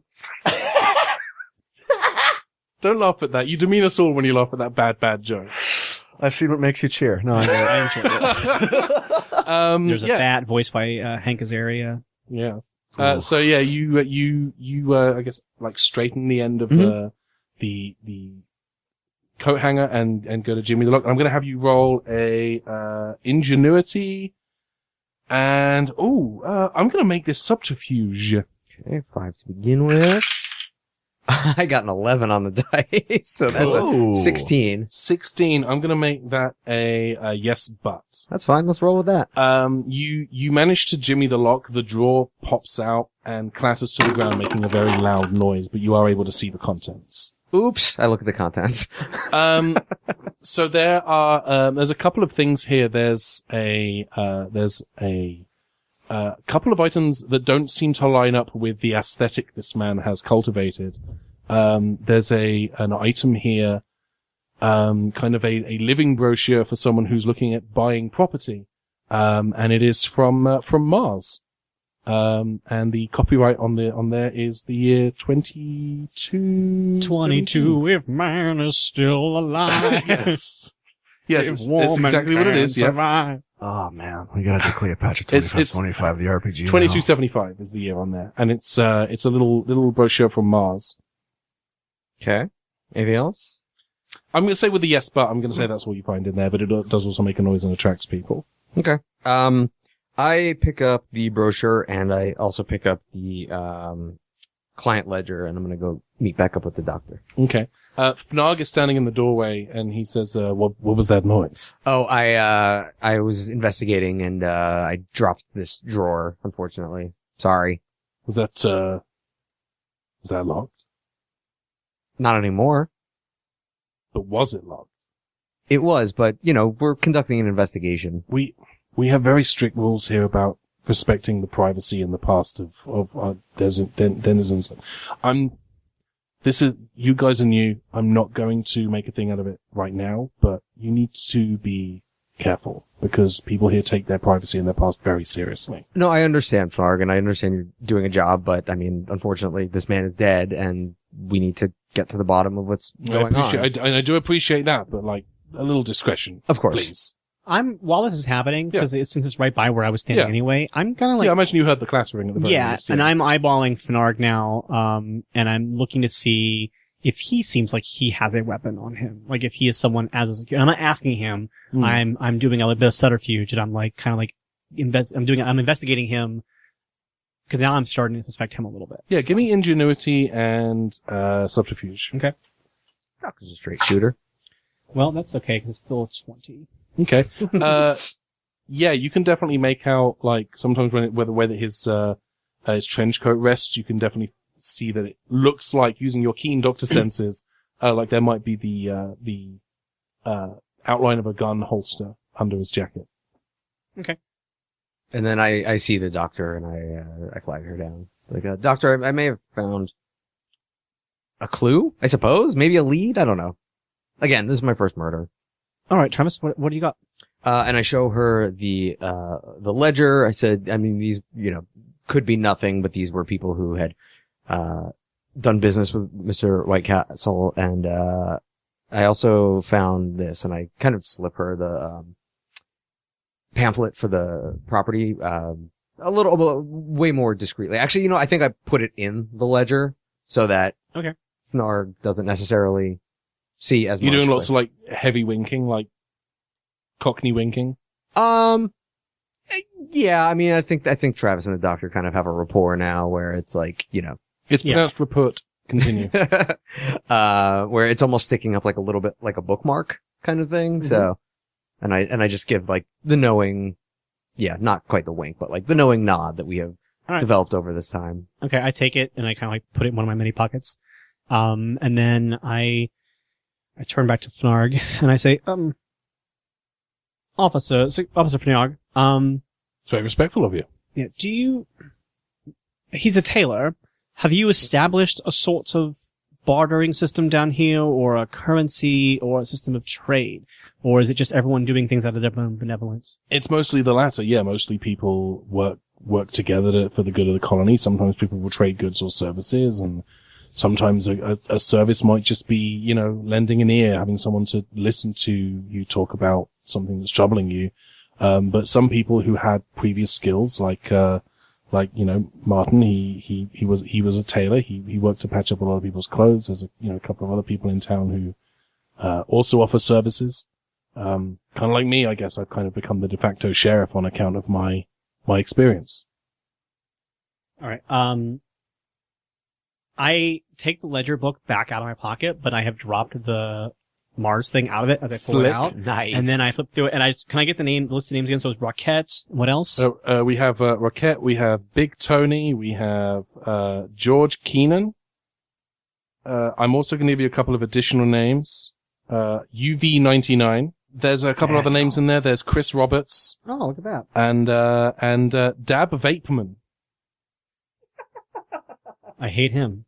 don't laugh at that. You demean us all when you laugh at that bad joke. I've seen what makes you cheer. No, I enjoy it. There's a bat voiced by Hank Azaria. Yes. So yeah, you I guess like straighten the end of the coat hanger and go to Jimmy the Lock. I'm going to have you roll a ingenuity, and I'm going to make this subterfuge. Okay, 5 to begin with. I got an 11 on the dice, so that's Ooh. a 16. 16. I'm going to make that a yes, but. That's fine. Let's roll with that. You manage to jimmy the lock. The drawer pops out and clatters to the ground, making a very loud noise, but you are able to see the contents. Oops. I look at the contents. So there's a couple of things here. There's a couple of items that don't seem to line up with the aesthetic this man has cultivated. There's an item here, kind of a living brochure for someone who's looking at buying property. And it is from Mars. And the copyright on there is the year 22. 22, if man is still alive. Yes. Yes, If it's woman exactly what it can is, yeah. survive. Oh man, we gotta do Cleopatra It's 25, the RPG. 2275 is the year on there. And it's a little brochure from Mars. Okay. Anything else? I'm going to say with the yes, but I'm going to say that's what you find in there, but it does also make a noise and attracts people. Okay. I pick up the brochure and I also pick up the, client ledger and I'm going to go meet back up with the doctor. Okay. Fnarg is standing in the doorway and he says, what was that noise? Oh, I was investigating and, I dropped this drawer, unfortunately. Sorry. Was that locked? Not anymore. But was it locked? It was, but, we're conducting an investigation. We have very strict rules here about respecting the privacy and the past of our denizens. You guys are new. I'm not going to make a thing out of it right now, but you need to be careful because people here take their privacy and their past very seriously. No, I understand, Fnarg, and I understand you're doing a job, but, unfortunately, this man is dead, and we need to get to the bottom of what's going on. I do appreciate that, but a little discretion. Of course. Please. While this is happening, because since it's right by where I was standing anyway, I'm kind of like... I imagine you heard the clattering at the very least, and I'm eyeballing Fnarg now, and I'm looking to see if he seems like he has a weapon on him. Like if he is someone and I'm not asking him, I'm doing a bit of subterfuge, and I'm like, kind of like, I'm investigating him, because now I'm starting to suspect him a little bit. Yeah, give me ingenuity and subterfuge. Okay. Doctor's a straight shooter. Well, that's okay, because it's still 20. Okay. Yeah, you can definitely make out, like, sometimes whether his trench coat rests, you can definitely see that it looks like, using your keen doctor senses, like there might be the outline of a gun holster under his jacket. Okay. And then I see the doctor and I flag her down. Like, doctor, I may have found a clue, I suppose? Maybe a lead? I don't know. Again, this is my first murder. All right, Travis, what do you got? And I show her the ledger. I said, I mean, these, could be nothing, but these were people who had, done business with Mr. Whitecastle. And, I also found this, and I kind of slip her the, pamphlet for the property, a little, way more discreetly. Actually, I think I put it in the ledger so that Fnarg doesn't necessarily see as much. You're doing lots of, like, heavy winking, like Cockney winking? Yeah, I mean, I think Travis and the doctor kind of have a rapport now where it's like, It's pronounced report. Continue. Where it's almost sticking up like a little bit like a bookmark kind of thing. Mm-hmm. So, and I just give like the knowing, not quite the wink, but like the knowing nod that we have developed over this time. Okay, I take it and I kind of like put it in one of my many pockets. And then I turn back to Fnarg and I say, Officer Fnarg, it's very respectful of you. Yeah, he's a tailor. Have you established a sort of bartering system down here, or a currency, or a system of trade? Or is it just everyone doing things out of their own benevolence? It's mostly the latter, yeah. Mostly people work together for the good of the colony. Sometimes people will trade goods or services, and sometimes a service might just be, lending an ear, having someone to listen to you talk about something that's troubling you. But some people who had previous skills, like Martin, he was a tailor. He worked to patch up a lot of people's clothes. There's a couple of other people in town who, also offer services. Kind of like me, I guess. I've kind of become the de facto sheriff on account of my experience. All right. I take the ledger book back out of my pocket, but I have dropped the Mars thing out of it as I pull it out. Nice. And then I flip through it, and can I get the list of names again? So it's Roquette. What else? So, we have, Roquette, we have Big Tony, we have, George Keenan. I'm also going to give you a couple of additional names. UV99. There's a couple other names in there. There's Chris Roberts. Oh, look at that. And Dab Vapeman. I hate him.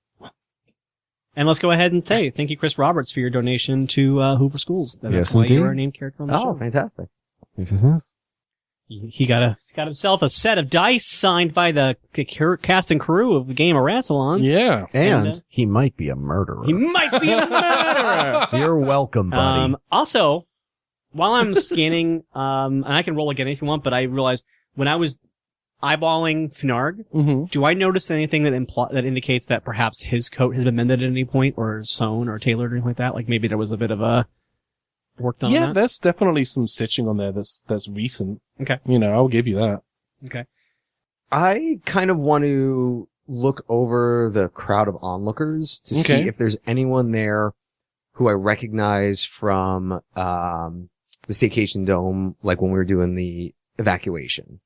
And let's go ahead and say thank you, Chris Roberts, for your donation to Hoover Schools. That's why you're a named character on the show. Oh, fantastic! This is this. He got himself a set of dice signed by the cast and crew of the game of Rassilon. Yeah, and he might be a murderer. He might be a murderer. You're welcome, buddy. Also, while I'm scanning, and I can roll again if you want, but I realized when I was eyeballing Fnarg, do I notice anything that indicates that perhaps his coat has been mended at any point, or sewn, or tailored, or anything like that? Like maybe there was a bit of a work done on that? Yeah, there's definitely some stitching on there that's recent. Okay. I'll give you that. Okay. I kind of want to look over the crowd of onlookers to see if there's anyone there who I recognize from the Staycation Dome, like when we were doing the evacuation.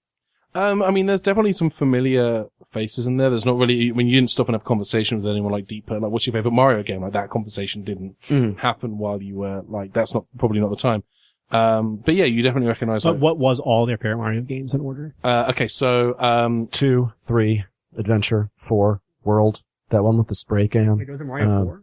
There's definitely some familiar faces in there. There's not really, you didn't stop and have a conversation with anyone like Deeper, like, what's your favorite Mario game? Like, that conversation didn't happen while you were, like, that's probably not the time. But yeah, you definitely recognize. But what was all their favorite Mario games in order? Okay, so, 2, 3, Adventure, 4, World. That one with the spray can. Wait, was it Mario 4?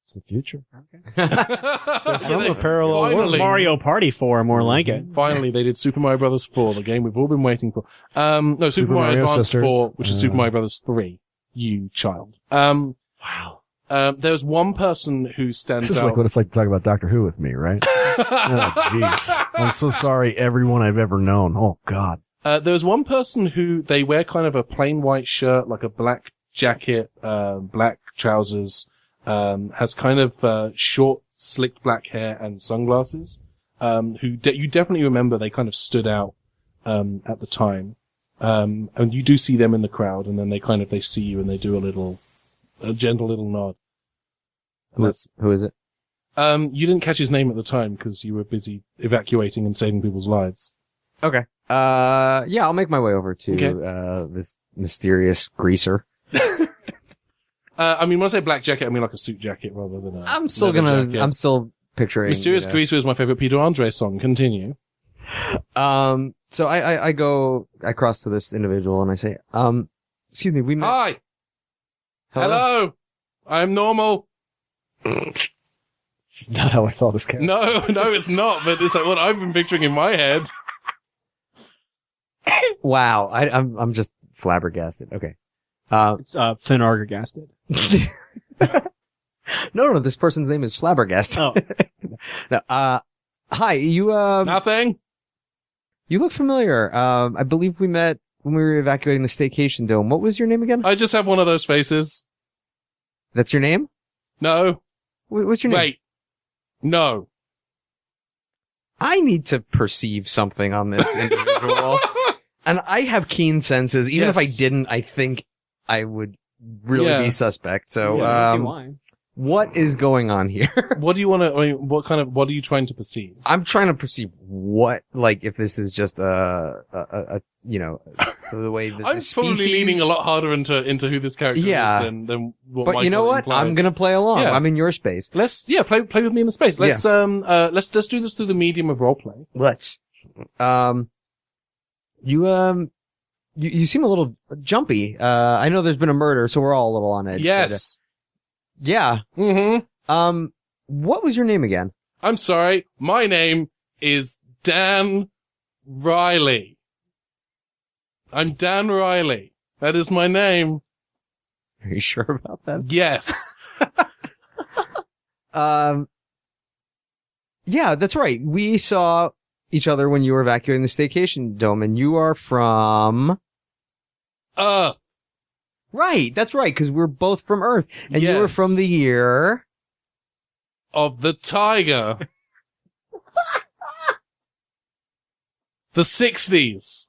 It's the future. Okay. From a parallel world. Mario Party 4, more like it. Finally, they did Super Mario Bros. 4, the game we've all been waiting for. No, Super Mario Advance Sisters. 4, which is Super Mario Bros. 3. You child. Wow. There's one person who stands This is out. like what it's like to talk about Doctor Who with me, right? Oh, jeez. I'm so sorry, everyone I've ever known. Oh, God. There's one person who they wear kind of a plain white shirt, like a black jacket, black trousers, has kind of short, slicked black hair and sunglasses. You definitely remember they kind of stood out at the time. And you do see them in the crowd, and then they see you and they do a gentle little nod. Who is it? You didn't catch his name at the time because you were busy evacuating and saving people's lives. Okay. Yeah, I'll make my way over to this mysterious greaser. I mean, when I say black jacket, I mean like a suit jacket rather than a I'm still picturing. Mysterious Greaser is my favorite Peter Andre song. Continue. So I go across to this individual and I say, excuse me, we met. Hi. Hello. I'm normal. It's not how I saw this character. No, it's not, but it's like what I've been picturing in my head. Wow. I'm just flabbergasted. Okay. It's Fnarg gasted. No, this person's name is Flabbergasted. Oh. No, hi, you, Nothing. you look familiar. I believe we met when we were evacuating the staycation dome. What was your name again? I just have one of those faces. That's your name? No. What's your name? Wait. No. I need to perceive something on this individual. And I have keen senses. Even if I Yes. didn't, I think I would really be suspect. So, I see why. what is going on here? What do you want to? I mean, what are you trying to perceive? I'm trying to perceive what, like, if this is just you know, the way that I'm the probably species... leaning a lot harder into who this character is than what But Michael you know what? implied. I'm gonna play along. Yeah. I'm in your space. Let's play with me in the space. Let's let's do this through the medium of roleplay. Let's. You seem a little jumpy. I know there's been a murder, so we're all a little on edge. Yes. But, yeah. Mm-hmm. What was your name again? I'm sorry. My name is Dan Riley. I'm Dan Riley. That is my name. Are you sure about that? Yes. Yeah, that's right. We saw each other when you were evacuating the staycation dome, and you are from... Right, that's right, because we're both from Earth, and you were Yes. from the year... Of the tiger. The 60s.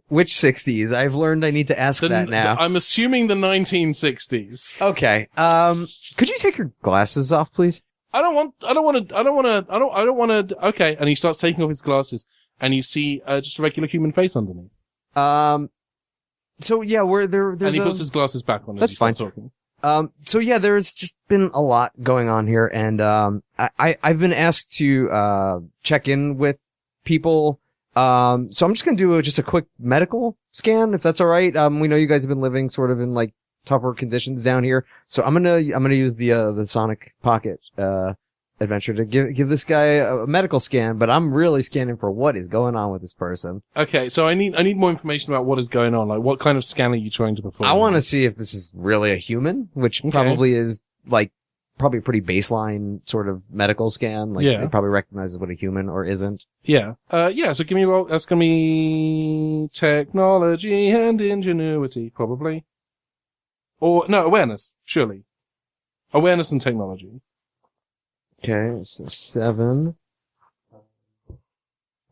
Which 60s? I've learned I need to ask that now. I'm assuming the 1960s. Okay, could you take your glasses off, please? I don't want to. Okay. And he starts taking off his glasses and you see, just a regular human face underneath. So yeah, there's And he puts his glasses back on as That's he starts fine. talking. So yeah, there's just been a lot going on here, and I've been asked to check in with people. So I'm just gonna do just a quick medical scan, if that's all right. We know you guys have been living sort of in like tougher conditions down here, so I'm gonna use the Sonic Pocket adventure to give this guy a medical scan, but I'm really scanning for what is going on with this person. Okay. So I need more information about what is going on. Like, what kind of scan are you trying to perform? I want to see if this is really a human, which Okay. probably is like probably a pretty baseline sort of medical scan. Like Yeah. it probably recognizes what a human or isn't. Yeah. So give me a roll. That's gonna be technology and ingenuity, probably. Or, no, awareness, surely. Awareness and technology. Okay, so 7.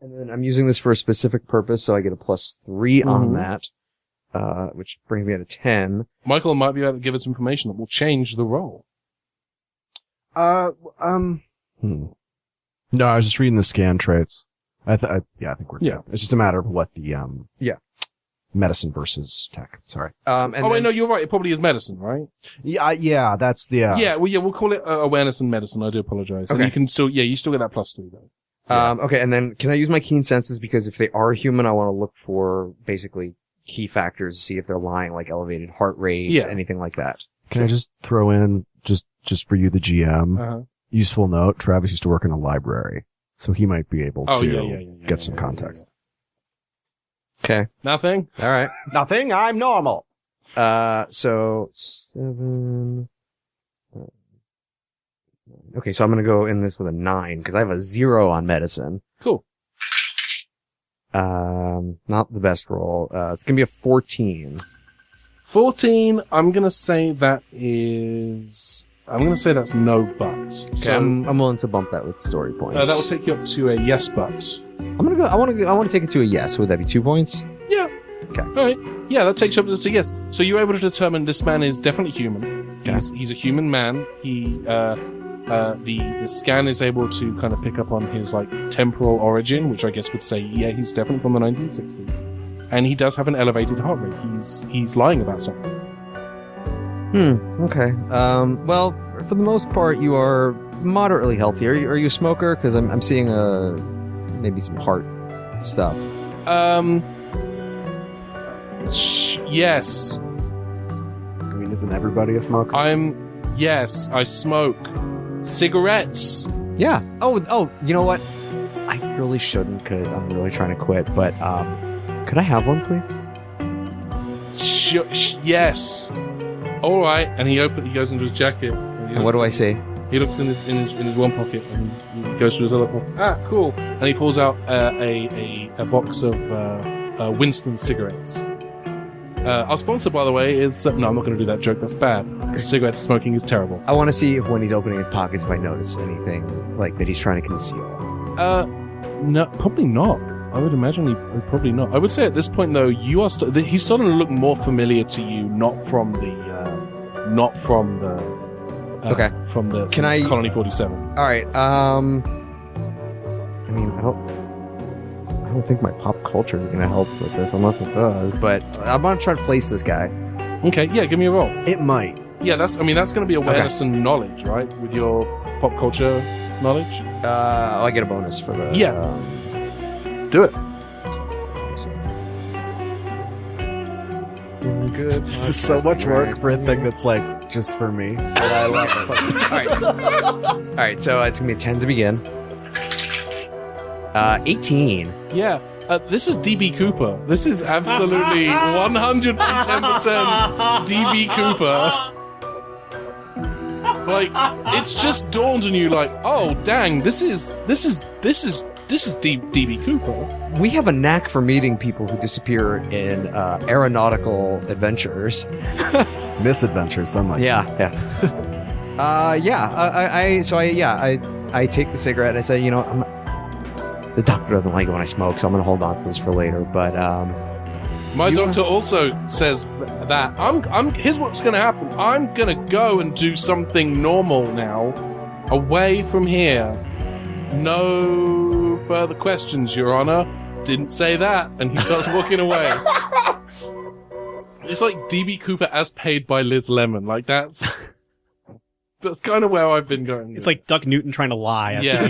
And then I'm using this for a specific purpose, so I get a +3 on that, which brings me at a 10. Michael might be able to give us information that will change the role. No, I was just reading the scan traits. I think we're good. Yeah. It's just a matter of what the Yeah. medicine versus tech. Sorry. And wait, then- no, you're right. It probably is medicine, right? Yeah, that's the We'll call it awareness and medicine. I do apologize. And Okay. you can still, you still get that +3 though. Okay, and then can I use my keen senses, because if they are human, I want to look for basically key factors to see if they're lying, like elevated heart rate, Yeah. anything like that. Can I just throw in just for you, the GM, Uh-huh. useful note? Travis used to work in a library, so he might be able Oh, to yeah, get some context. Okay. Nothing? All right. Nothing. I'm normal. So 7. Okay, so I'm gonna go in this with a 9 because I have a 0 on medicine. Cool. Not the best roll. It's gonna be a 14. 14, I'm gonna say that's no but. Okay, I'm willing to bump that with story points. That will take you up to a yes but. I'm gonna go. I want to take it to a yes. Would that be 2 points? Yeah. Okay. Alright. Yeah, that takes you up to a yes. So you're able to determine this man is definitely human. Okay. He's a human man. the scan is able to kind of pick up on his like temporal origin, which I guess would say, yeah, he's definitely from the 1960s, and he does have an elevated heart rate. He's lying about something. Okay. Well, for the most part, you are moderately healthy. Are you a smoker? Because I'm seeing maybe some heart stuff. Yes. I mean, isn't everybody a smoker? Yes, I smoke cigarettes. Yeah. Oh, you know what? I really shouldn't because I'm really trying to quit, but could I have one, please? Yes. All right. And he goes into his jacket. And what do I say? He looks in his one pocket and he goes to his other pocket. Ah, cool. And he pulls out a box of Winston cigarettes. Our sponsor, by the way, is... no, I'm not going to do that joke. That's bad. Cigarette smoking is terrible. I want to see if when he's opening his pockets, if I notice anything like that he's trying to conceal. No, probably not. I would imagine he probably not. I would say at this point, though, you are he's starting to look more familiar to you, not from the Okay. From the Can I- Colony 47. All right. I mean, I don't think my pop culture is going to help with this unless it does. But I'm going to try to place this guy. Okay, yeah, give me a roll. It might. Yeah, that's going to be awareness and knowledge, right? With your pop culture knowledge. I get a bonus for the. Yeah. Do it. Good. This is so much work for a thing that's like just for me. But I love it. All right. So it's gonna be a 10 to begin. 18. Yeah. This is DB Cooper. This is absolutely 110% DB Cooper. Like, it's just dawned on you, like, oh, dang, this is DB Cooper. We have a knack for meeting people who disappear in aeronautical adventures. Misadventures, some might. Yeah. I take the cigarette and I say, the doctor doesn't like it when I smoke, so I'm gonna hold on to this for later. But my doctor also says that here's what's gonna happen. I'm gonna go and do something normal now, away from here. No further questions, Your Honor. Didn't say that. And he starts walking away. It's like DB Cooper as paid by Liz Lemon. Like, that's kind of where I've been going. It's like Duck Newton trying to lie. Yeah.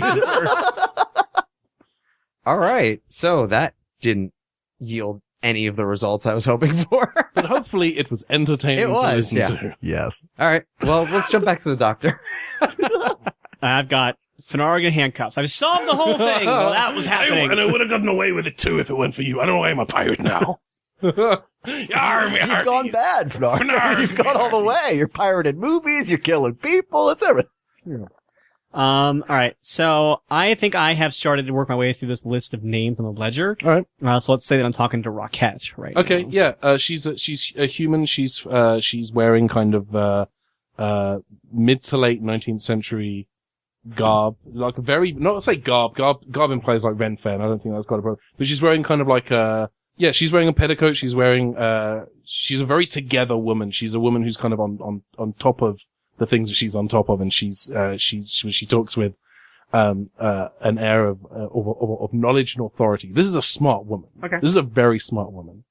all right, so that didn't yield any of the results I was hoping for. But hopefully it was entertaining It was, to listen yeah. to. Yes. All right, well, let's jump back to the doctor. I've got Fnarg in handcuffs. I've solved the whole thing while that was happening. And I would have gotten away with it too if it weren't for you. I don't know why I'm a pirate now. You've gone bad, Fnarg. You've gone all the way. You're pirated movies, you're killing people, it's everything. All right. So I think I have started to work my way through this list of names on the ledger. All right. So let's say that I'm talking to Rockette right Okay, now. yeah. She's a human. She's wearing kind of mid to late 19th century garb, like a very, not to say garb implies like Ren Fair, and I don't think that's got a problem. But she's wearing kind of like she's wearing a petticoat. She's wearing she's a very together woman. She's a woman who's kind of on top of the things that she's on top of, and she talks with an air of knowledge and authority. This is a smart woman. Okay. This is a very smart woman.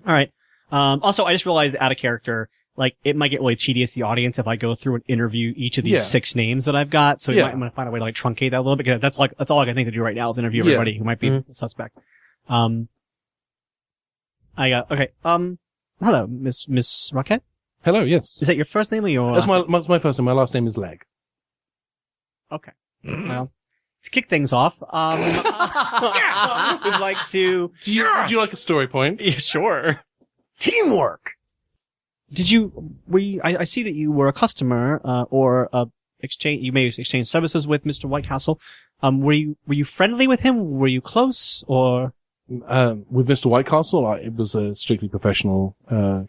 All right. Also, I just realized out of character, like, it might get really tedious, the audience, if I go through and interview each of these 6 names that I've got. So I'm going to find a way to, like, truncate that a little bit, because that's all I can think to do right now is interview everybody who might be the suspect. Hello, Miss Rockette? Hello, yes. Is that your first name or your That's last name? my first name. My last name is Leg. Okay. Well, to kick things off, we'd like to... Would you like a story point? Yeah, sure. Teamwork! I see that you were a customer, or you may exchange services with Mr. White Castle. Were you friendly with him? Were you close, or? With Mr. Whitecastle, it was a strictly professional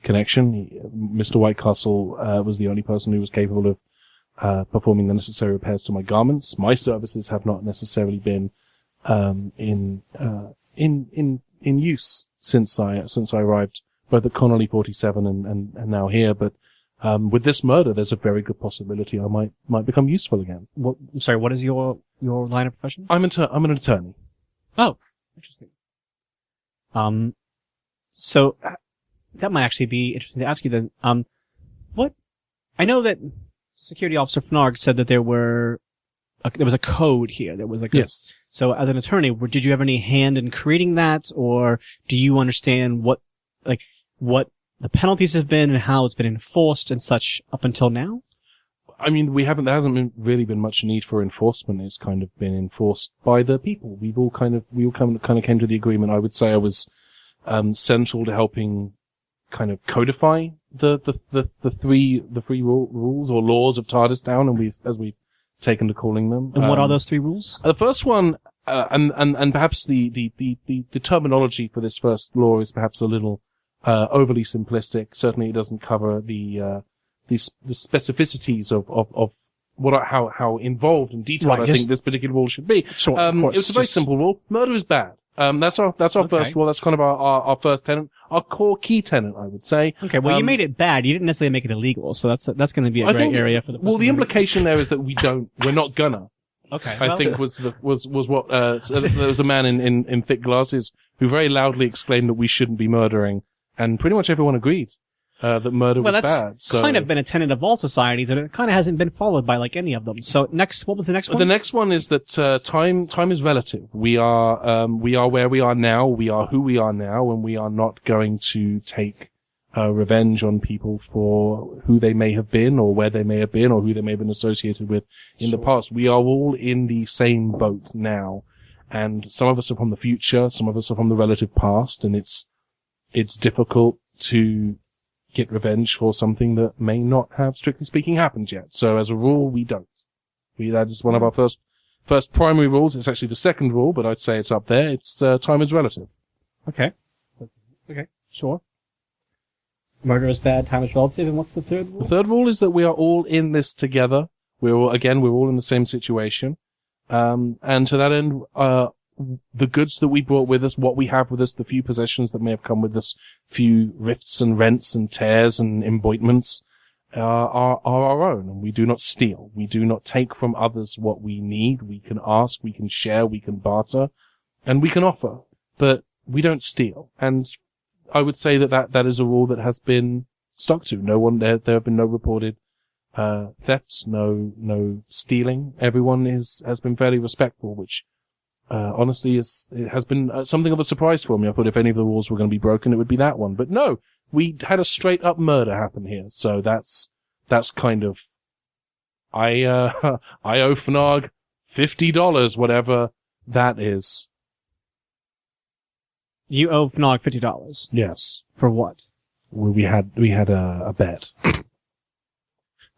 connection. Mr. Whitecastle was the only person who was capable of performing the necessary repairs to my garments. My services have not necessarily been in use since I arrived, both at Connolly 47 and now here. But With this murder, there's a very good possibility I might become useful again. I'm sorry, what is your line of profession? I'm an attorney. Oh, interesting. So that might actually be interesting to ask you then. I know that Security Officer Fnarg said that there was a code here. There was Yes. So as an attorney, did you have any hand in creating that, or do you understand what the penalties have been and how it's been enforced and such up until now? I mean, there hasn't really been much need for enforcement. It's kind of been enforced by the people. We all kind of came to the agreement. I would say I was central to helping kind of codify the three rules or laws of TARDIS down, and as we've taken to calling them. And what are those 3 rules? The first one, and perhaps the terminology for this first law is perhaps a little overly simplistic. Certainly, it doesn't cover the specificities of how involved and detailed I think this particular rule should be. Sure, of course, it was a very simple rule. Murder is bad. That's our first rule. That's kind of our first tenet, our core key tenet, I would say. Okay, well, you made it bad. You didn't necessarily make it illegal, so that's going to be a great area for the. Well, the implication there is that we're not gonna. Okay. I think was what so there was a man in thick glasses who very loudly exclaimed that we shouldn't be murdering, and pretty much everyone agreed that murder was bad. Well, that's kind of been a tenet of all societies, and it kind of hasn't been followed by any of them. So what was the next one? The next one is that time is relative. We are where we are now. We are who we are now, and we are not going to take revenge on people for who they may have been, or where they may have been, or who they may have been associated with in the past. We are all in the same boat now, and some of us are from the future, some of us are from the relative past, and it's difficult to get revenge for something that may not have, strictly speaking, happened yet. So as a rule, we don't. That is one of our first primary rules. It's actually the second rule, but I'd say it's up there. It's time is relative. Okay, sure. Murder is bad, time is relative, and what's the third rule? The third rule is that we are all in this together. We're all in the same situation. And to that end, the goods that we brought with us, what we have with us, the few possessions that may have come with us, few rifts and rents and tears and emboitments, are our own, and we do not steal. We do not take from others what we need. We can ask, we can share, we can barter, and we can offer, but we don't steal. And I would say that is a rule that has been stuck to. There have been no reported thefts, no stealing. Everyone has been fairly respectful, which honestly it has been something of a surprise for me. I thought if any of the rules were going to be broken, it would be that one. But no, we had a straight up murder happen here. So that's kind of, I owe Fnarg $50, whatever that is. You owe Fnarg $50. Yes. For what? We had a bet.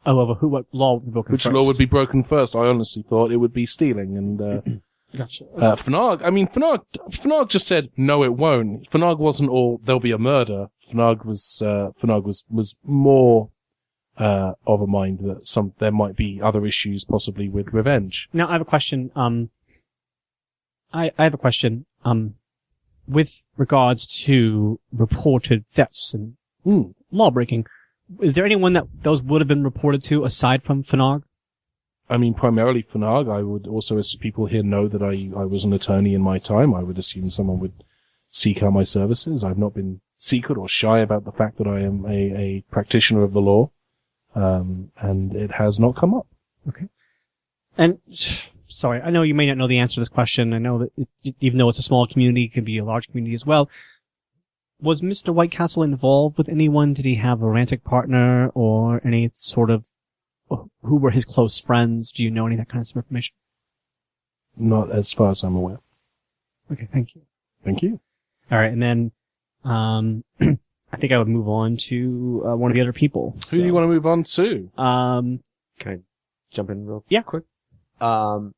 Oh, over what law would be broken Which first? law would be broken first? I honestly thought it would be stealing, and Gotcha. Fnarg just said no, it won't. Fnarg wasn't all there'll be a murder. Fnarg was more of a mind that there might be other issues possibly with revenge. Now I have a question. I have a question. With regards to reported thefts and law breaking, is there anyone that those would have been reported to aside from Fnarg? I mean, primarily Fnarg. I would also, as people here know that I was an attorney in my time, I would assume someone would seek out my services. I've not been secret or shy about the fact that I am a practitioner of the law, and it has not come up. Okay. And, sorry, I know you may not know the answer to this question. I know that even though it's a small community, it can be a large community as well. Was Mr. Whitecastle involved with anyone? Did he have a romantic partner or any sort of, who were his close friends? Do you know any of that kind of information? Not as far as I'm aware. Okay, thank you. Thank you. All right, and then I think I would move on to one of the other people. Who do you want to move on to? Can I jump in real Yeah. quick? Tell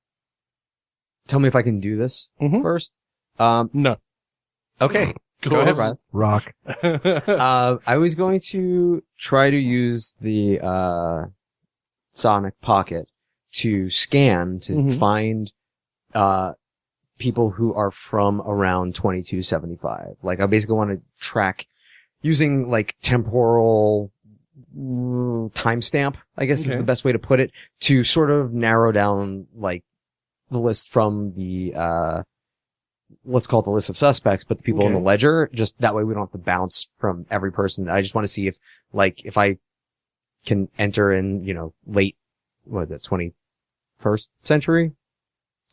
me if I can do this first. No. Okay. Go ahead, Riley. Rock. I was going to try to use the Sonic Pocket to scan to find people who are from around 2275. Like, I basically want to track using like temporal timestamp, I guess Okay. is the best way to put it, to sort of narrow down, like, the list from the, let's call it the list of suspects, but the people in the Okay. ledger, just that way we don't have to bounce from every person. I just want to see if I can enter in, late, 21st century?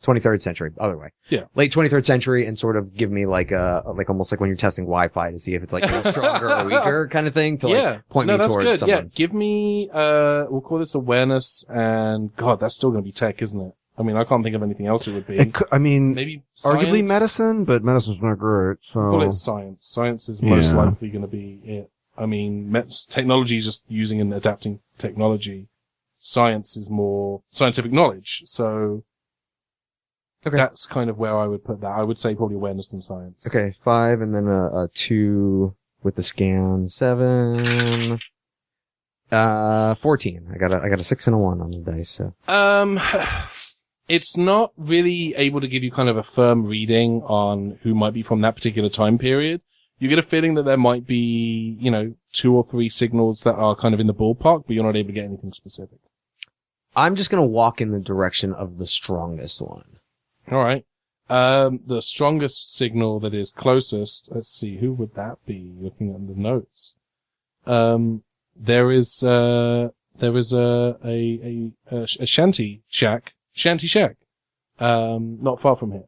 23rd century, other way. Yeah. Late 23rd century and sort of give me like almost like when you're testing Wi-Fi to see if it's like stronger or weaker kind of thing to like point me that's towards good. someone. Yeah, give me, we'll call this awareness, and God, that's still going to be tech, isn't it? I mean, I can't think of anything else it would be. I mean, Maybe arguably science? medicine, but medicine's not great. Call So it science. Science is most Yeah. likely going to be it. I mean, technology is just using and adapting technology. Science is more scientific knowledge. So Okay. that's kind of where I would put that. I would say probably awareness and science. Okay, 5 and then a 2 with the scan. 7. 14. I got a 6 and a 1 on the dice, so. It's not really able to give you kind of a firm reading on who might be from that particular time period. You get a feeling that there might be, 2 or 3 signals that are kind of in the ballpark, but you're not able to get anything specific. I'm just gonna walk in the direction of the strongest one. All right. The strongest signal that is closest, let's see, who would that be looking at the notes? There is a shanty shack, not far from here.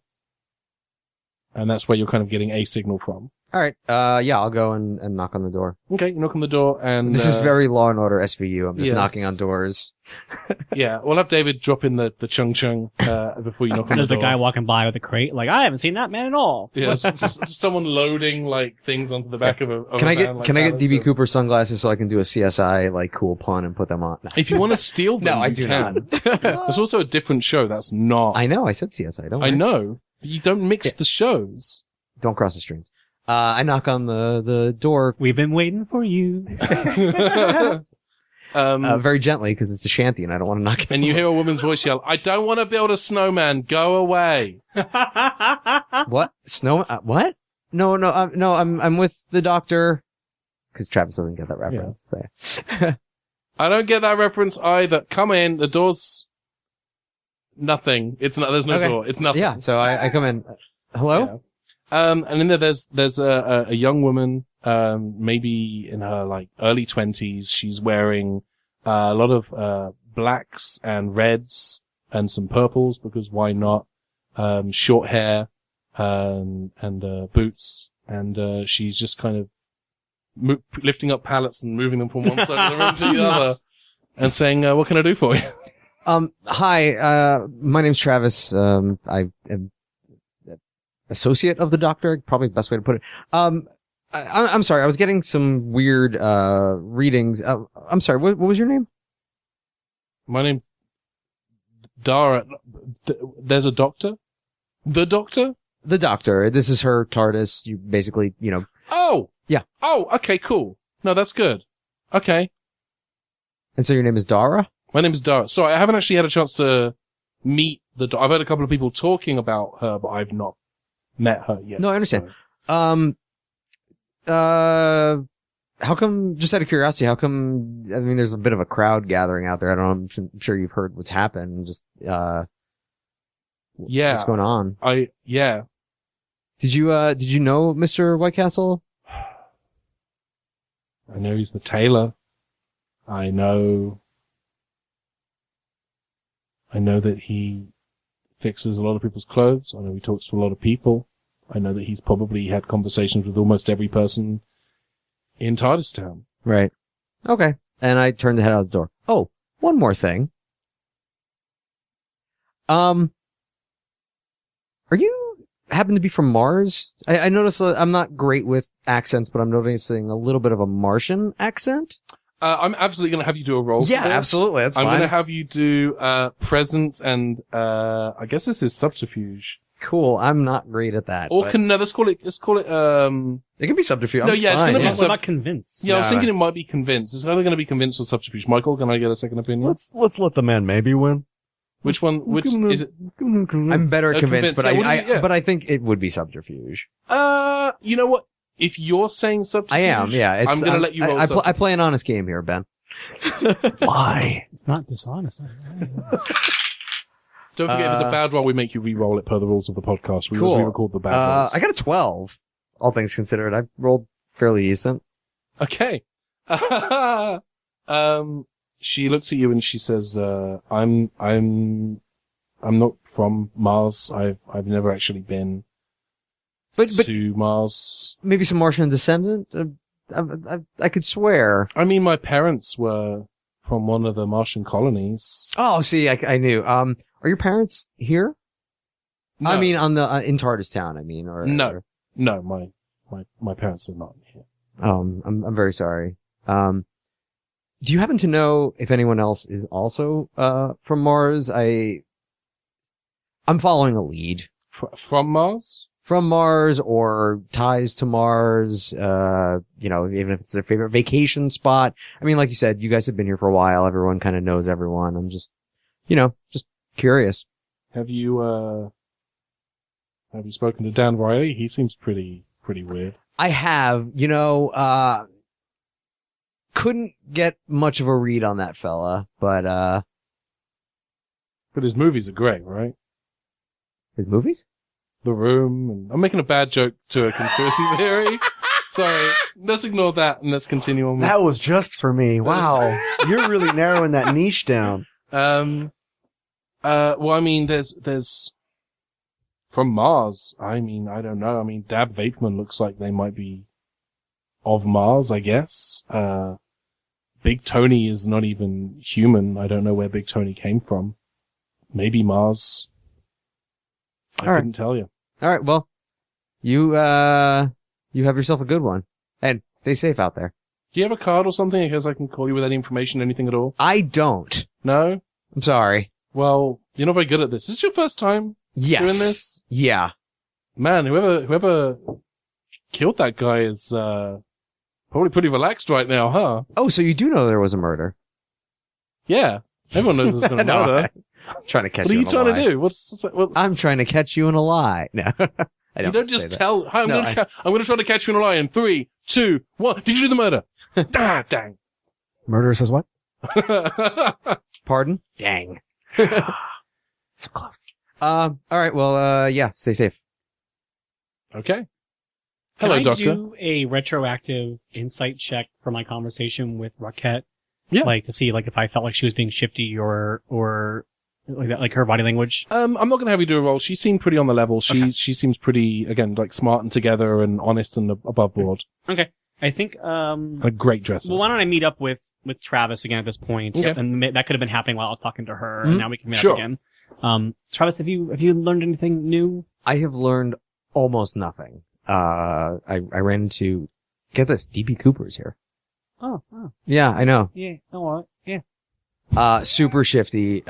And that's where you're kind of getting a signal from. Alright, yeah, I'll go and knock on the door. Okay, you knock on the door and... This is very Law and Order SVU. I'm just yes. knocking on doors. Yeah, we'll have David drop in the chung before you knock on There's the a door. guy walking by with a crate, like, I haven't seen that man at all. Yeah, just someone loading, like, things onto the back of a Can I van, like get pallets DB of- Cooper sunglasses so I can do a CSI, like, cool pun and put them on? If you want to steal them, No, I you do can. not. There's also a different show that's not. I know, I said CSI, don't I worry. know. But you don't mix Yeah. the shows. Don't cross the streams. I knock on the door, We've been waiting for you. very gently because it's a shanty and I don't want to knock it. And you hear a woman's voice yell, "I don't want to build a snowman. Go away." What? Snow? What? No, I'm with the doctor. Because Travis doesn't get that reference. So. I don't get that reference either. Come in. The door's nothing. It's not. There's no Okay. door. It's nothing. Yeah, so I come in. Hello? Yeah. And in there's a young woman, maybe in her like early 20s. She's wearing a lot of blacks and reds and some purples because why not? Short hair and boots, and she's just kind of lifting up pallets and moving them from one side of the room to the other, and saying, "What can I do for you?" Hi, my name's Travis. I am associate of the doctor, probably the best way to put it. I'm sorry, I was getting some weird, readings. I'm sorry, what was your name? My name's Dara. There's a doctor? The doctor? The doctor. This is her TARDIS. You basically, Oh! Yeah. Oh, okay, cool. No, that's good. Okay. and so your name is Dara? My name's Dara. Sorry, I haven't actually had a chance to meet I've heard a couple of people talking about her, but I've not met her yet. No, I understand. so- How come, just out of curiosity, how come, I mean, there's a bit of a crowd gathering out there. I don't know, I'm sure you've heard what's happened. Just, Yeah. what's going on? Yeah. Did you know Mr. Whitecastle? I know he's the tailor. I know that he fixes a lot of people's clothes. I know he talks to a lot of people. I know that he's probably had conversations with almost every person in TARDIS Town. Right. Okay. And I turned to head out the door. Oh, one more thing. Are you happen to be from Mars? I noticed I'm not great with accents, but I'm noticing a little bit of a Martian accent. I'm absolutely going to have you do a roll. Yeah, for this. absolutely. That's I'm fine. going to have you do presence and I guess this is subterfuge. Cool. I'm not great at that. Or but no, let's call it it can be subterfuge. No, yeah, it's fine, gonna be What about convince? Yeah, I was No, thinking no. it might be convinced. It's either going to be convinced or subterfuge. Michael, can I get a second opinion? let's let the man maybe win. Which one? Which give him is it? I'm better at convinced, convinced. but Yeah, what do you- yeah. but I think it would be subterfuge. You know what? If you're saying subterfuge, I am. Yeah. I'm going to let you roll. I play an honest game here, Ben. Why? It's not dishonest. Don't forget, if it's a bad roll, we make you re-roll it per the rules of the podcast. We Cool. re-record the bad rolls. I got a 12. All things considered, I rolled fairly decent. Okay. She looks at you and she says, I'm not from Mars. I've never actually been But to Mars. maybe some Martian descendant? I could swear. I mean, my parents were from one of the Martian colonies. Oh, see, I knew. Are your parents here? No. I mean, on the, in TARDIS town, I mean, or... No. No, my parents are not here. I'm very sorry. Do you happen to know if anyone else is also, from Mars? I'm following a lead. From Mars? From Mars or ties to Mars, even if it's their favorite vacation spot. I mean, like you said, you guys have been here for a while. Everyone kind of knows everyone. I'm just, just curious. Have you spoken to Dan Riley? He seems pretty weird. I have, couldn't get much of a read on that fella, but his movies are great, right? his movies? The Room, and I'm making a bad joke to a conspiracy theory. Sorry. Let's ignore that and let's continue on with... That was just for me. Wow. You're really narrowing that niche down. well, I mean, there's from Mars. I mean, I don't know. I mean, Dab Vapeman looks like they might be of Mars, I guess. Big Tony is not even human. I don't know where Big Tony came from. Maybe Mars. I couldn't tell you. All right, well, you have yourself a good one. And stay safe out there. Do you have a card or something in case I can call you with any information, anything at all? I don't. No? I'm sorry. Well, you're not very good at this. Is this your first time Yes. doing this? Yeah. Man, whoever killed that guy is probably pretty relaxed right now, huh? Oh, so you do know there was a murder? Yeah. Everyone knows there's been a No, murder. I'm trying to catch What are you you in a trying lie. to do? What's that? What, I'm trying to catch you in a lie. No, I you don't just say that. tell. Hi, I'm No, going to try to catch you in a lie in 3, 2, 1. Did you do the murder? Dang. Murderer says what? Pardon? Dang. So close. All right. Well, yeah. Stay safe. Okay. Hello, Can I Doctor. do a retroactive insight check for my conversation with Roquette? Yeah. Like to see like if I felt like she was being shifty or like that, like her body language. I'm not going to have you do a roll. She seemed pretty on the level. She seems pretty, again, like smart and together and honest and above board. Okay. I think A great dresser. well, why don't I meet up with Travis again at this point? Okay. And that could have been happening while I was talking to her, Mhm. and now we can meet Sure. up again. Travis, have you learned anything new? I have learned almost nothing. I ran into, get this, DB Cooper's here. Oh, Yeah, I know. yeah. Oh, yeah. Super shifty.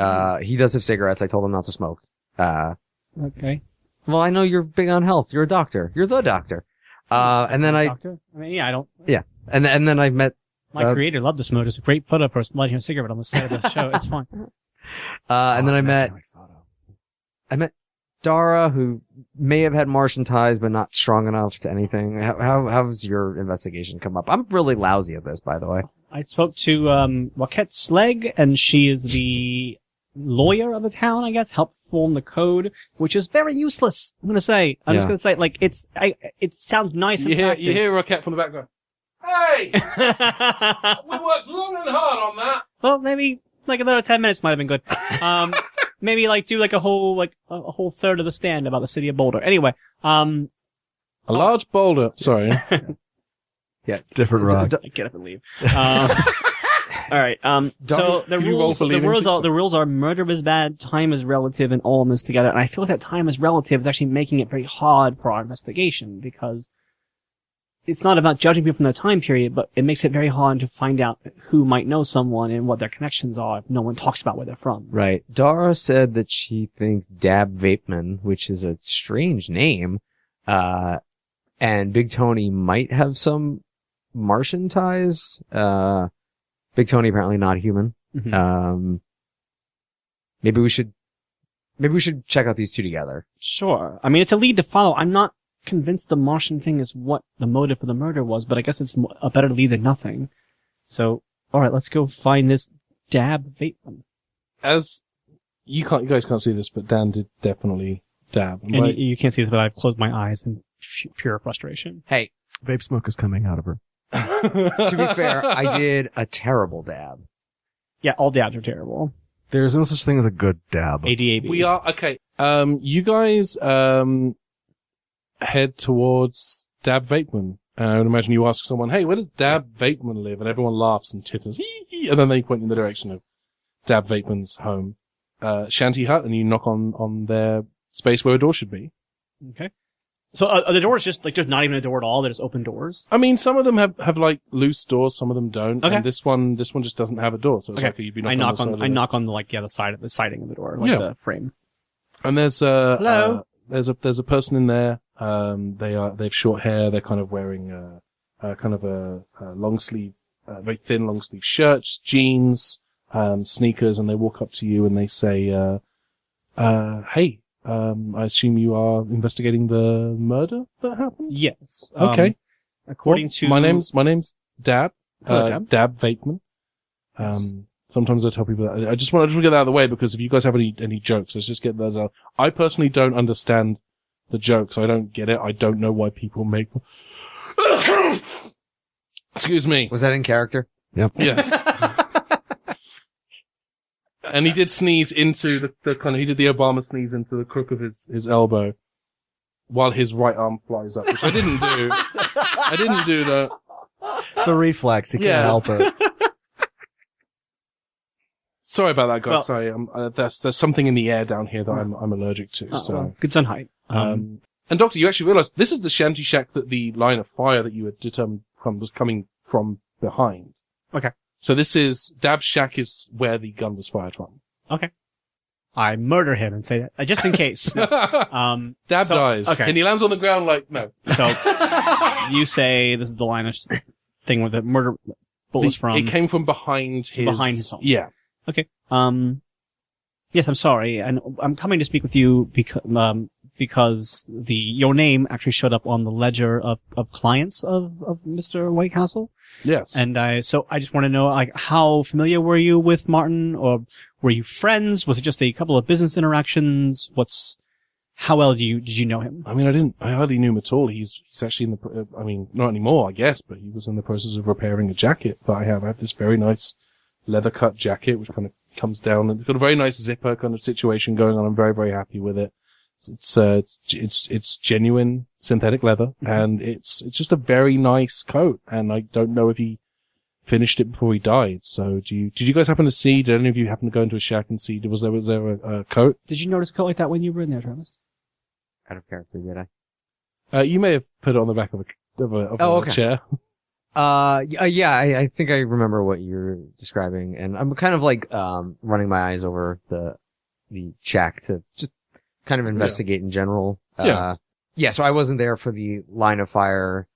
He does have cigarettes. I told him not to smoke. Okay. Well, I know you're big on health. You're a doctor. You're the doctor. And then Doctor? I mean, yeah, I don't. and then I met, My creator loved to smoke. It's a great photo of us lighting a cigarette on the side of the show. It's fun. and then I met Dara, who may have had Martian ties, but not strong enough to anything. How's your investigation come up? I'm really lousy at this, by the way. I spoke to Roquette Slegg, and she is the lawyer of the town, I guess, helped form the code, which is very useless. I'm just Yeah. gonna say, like, it sounds nice. You hear Roquette from the background. Hey! We worked long and hard on that. Well, maybe like another 10 minutes might have been good. Maybe like do like a whole third of the stand about the city of Boulder. Anyway, A large boulder. Sorry. Yeah. Different rock. get up and leave. All right. So the Can you roll rules, for leaving, please? the rules are murder is bad, time is relative, and all in this together. And I feel like that time is relative is actually making it very hard for our investigation because it's not about judging people from their time period, but it makes it very hard to find out who might know someone and what their connections are if no one talks about where they're from. Right. Dara said that she thinks Dab Vapeman, which is a strange name, and Big Tony might have some Martian ties. Big Tony apparently not human. Mhm. Maybe we should check out these two together. Sure. I mean, it's a lead to follow. I'm not convinced the Martian thing is what the motive for the murder was, but I guess it's a better lead than nothing. So, All right, let's go find this dab Bateman. As you guys can't see this, but Dan did definitely dab. And you can't see this, but I've closed my eyes in pure frustration. Hey, Vape smoke is coming out of her. to be fair, I did a terrible dab. Yeah, all dabs are terrible. There's no such thing as a good dab. ADAB. We are okay. You guys head towards Dab Vateman. I would imagine you ask someone, "Hey, where does Dab Vateman live?" And everyone laughs and titters, and then they point in the direction of Dab Vateman's home, shanty hut, and you knock on their space where a door should be. Okay. So are the doors just like there's not even a door at all? They're just open doors. I mean, some of them have like loose doors, some of them don't. Okay. And this one just doesn't have a door, so it's Okay. like you'd be I knocking knock on the the siding of the door, like Yeah. the frame. And there's Hello? there's a person in there. They've short hair. They're kind of wearing kind of a long sleeve, very thin long sleeve shirts, jeans, sneakers, and they walk up to you and they say, "Hey, I assume you are investigating the murder that happened?" Yes. Okay. According Well, to my name's Dab. Hello, Dab. Dab Vateman. Yes. Sometimes I tell people that. I just wanted to get that out of the way because if you guys have any jokes, let's just get those out. I personally don't understand the jokes. I don't get it. I don't know why people make them. Excuse me. Was that in character? Yep. Yes. And he did sneeze into the kind of, he did the Obama sneeze into the crook of his elbow while his right arm flies up, which I didn't do. I didn't do that. It's a reflex. You can't Yeah. help it. Sorry about that, guys. Well- Sorry. There's something in the air down here that I'm allergic to. So, well, good sun height. and Doctor, you actually realize this is the shanty shack that the line of fire that you had determined was coming from behind. Okay. So this is, Dab's shack is where the gun was fired from. I murder him and say that just in case. No. Dab so- dies. okay. And he lands on the ground like, no. So you say this is the line of thing where the murder bullets from. It came from behind his home. Yeah. Yes, I'm sorry, and I'm coming to speak with you because your name actually showed up on the ledger of clients of Mr. Whitecastle. Yes. And I just want to know, like, how familiar were you with Martin, or were you friends? Was it just a couple of business interactions? How well did you know him? I mean, I hardly knew him at all. He's actually not anymore, I guess, but he was in the process of repairing a jacket that I have. I have this very nice leather cut jacket, which kind of comes down and it's got a very nice zipper kind of situation going on. I'm very, very happy with it. It's genuine synthetic leather and it's just a very nice coat. And I don't know if he finished it before he died. So did you guys happen to see, did any of you happen to go into a shack and see, was there a coat? Did you notice a coat like that when you were in there, Travis? Out of character, did I? You may have put it on the back of a chair. Yeah, I think I remember what you're describing, and I'm kind of like, running my eyes over the shack to just kind of investigate in general. Yeah. So I wasn't there for the line of fire,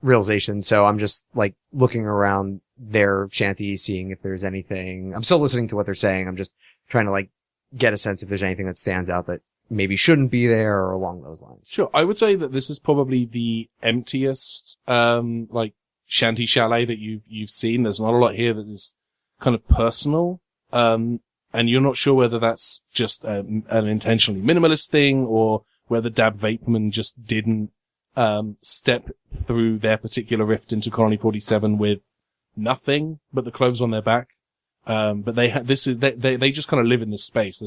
realization, so I'm just like looking around their shanty, seeing if there's anything. I'm still listening to what they're saying. I'm just trying to like get a sense if there's anything that stands out that maybe shouldn't be there or along those lines. Sure. I would say that this is probably the emptiest, like shanty chalet that you've seen. There's not a lot here that is kind of personal. And you're not sure whether that's just an intentionally minimalist thing or whether Dab Vapeman just didn't, step through their particular rift into Colony 47 with nothing but the clothes on their back. But they just kind of live in this space.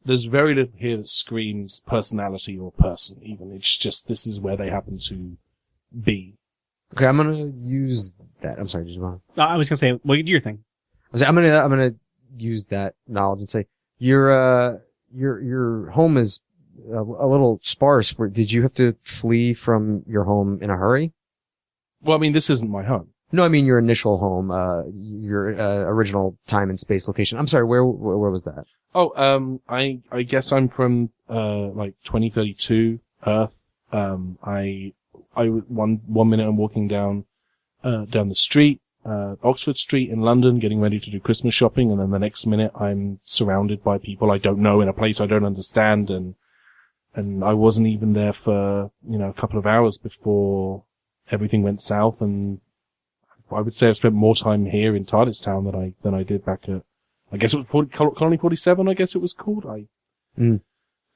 There's very little here that screams personality or person, even. It's just, this is where they happen to be. Okay, I'm gonna use that. I'm sorry, did you want? I was gonna say, well, you do your thing. I'm gonna use that knowledge and say, your home is a little sparse. Did you have to flee from your home in a hurry? Well, I mean, this isn't my home. No, I mean your initial home, your original time and space location. I'm sorry, where was that? Oh, I guess I'm from, like 2032 Earth. One minute I'm walking down the street, Oxford Street in London, getting ready to do Christmas shopping, and then the next minute I'm surrounded by people I don't know in a place I don't understand, and I wasn't even there for, a couple of hours before everything went south, and I would say I've spent more time here in TARDIS Town than I did back at, I guess it was Colony 47, I guess it was called.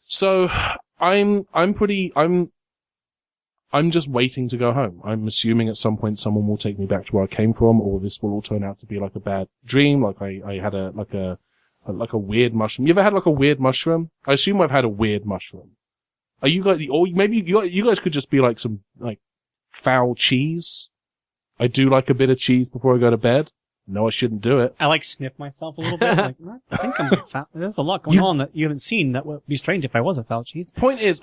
So, I'm just waiting to go home. I'm assuming at some point someone will take me back to where I came from, or this will all turn out to be like a bad dream, like I had a weird mushroom. You ever had like a weird mushroom? I assume I've had a weird mushroom. Are you guys, or maybe you guys could just be like some, like, foul cheese? I do like a bit of cheese before I go to bed. No, I shouldn't do it. I like sniff myself a little bit. Like, I think I'm foul. There's a lot going on that you haven't seen. That would be strange if I was a foul cheese. Point is,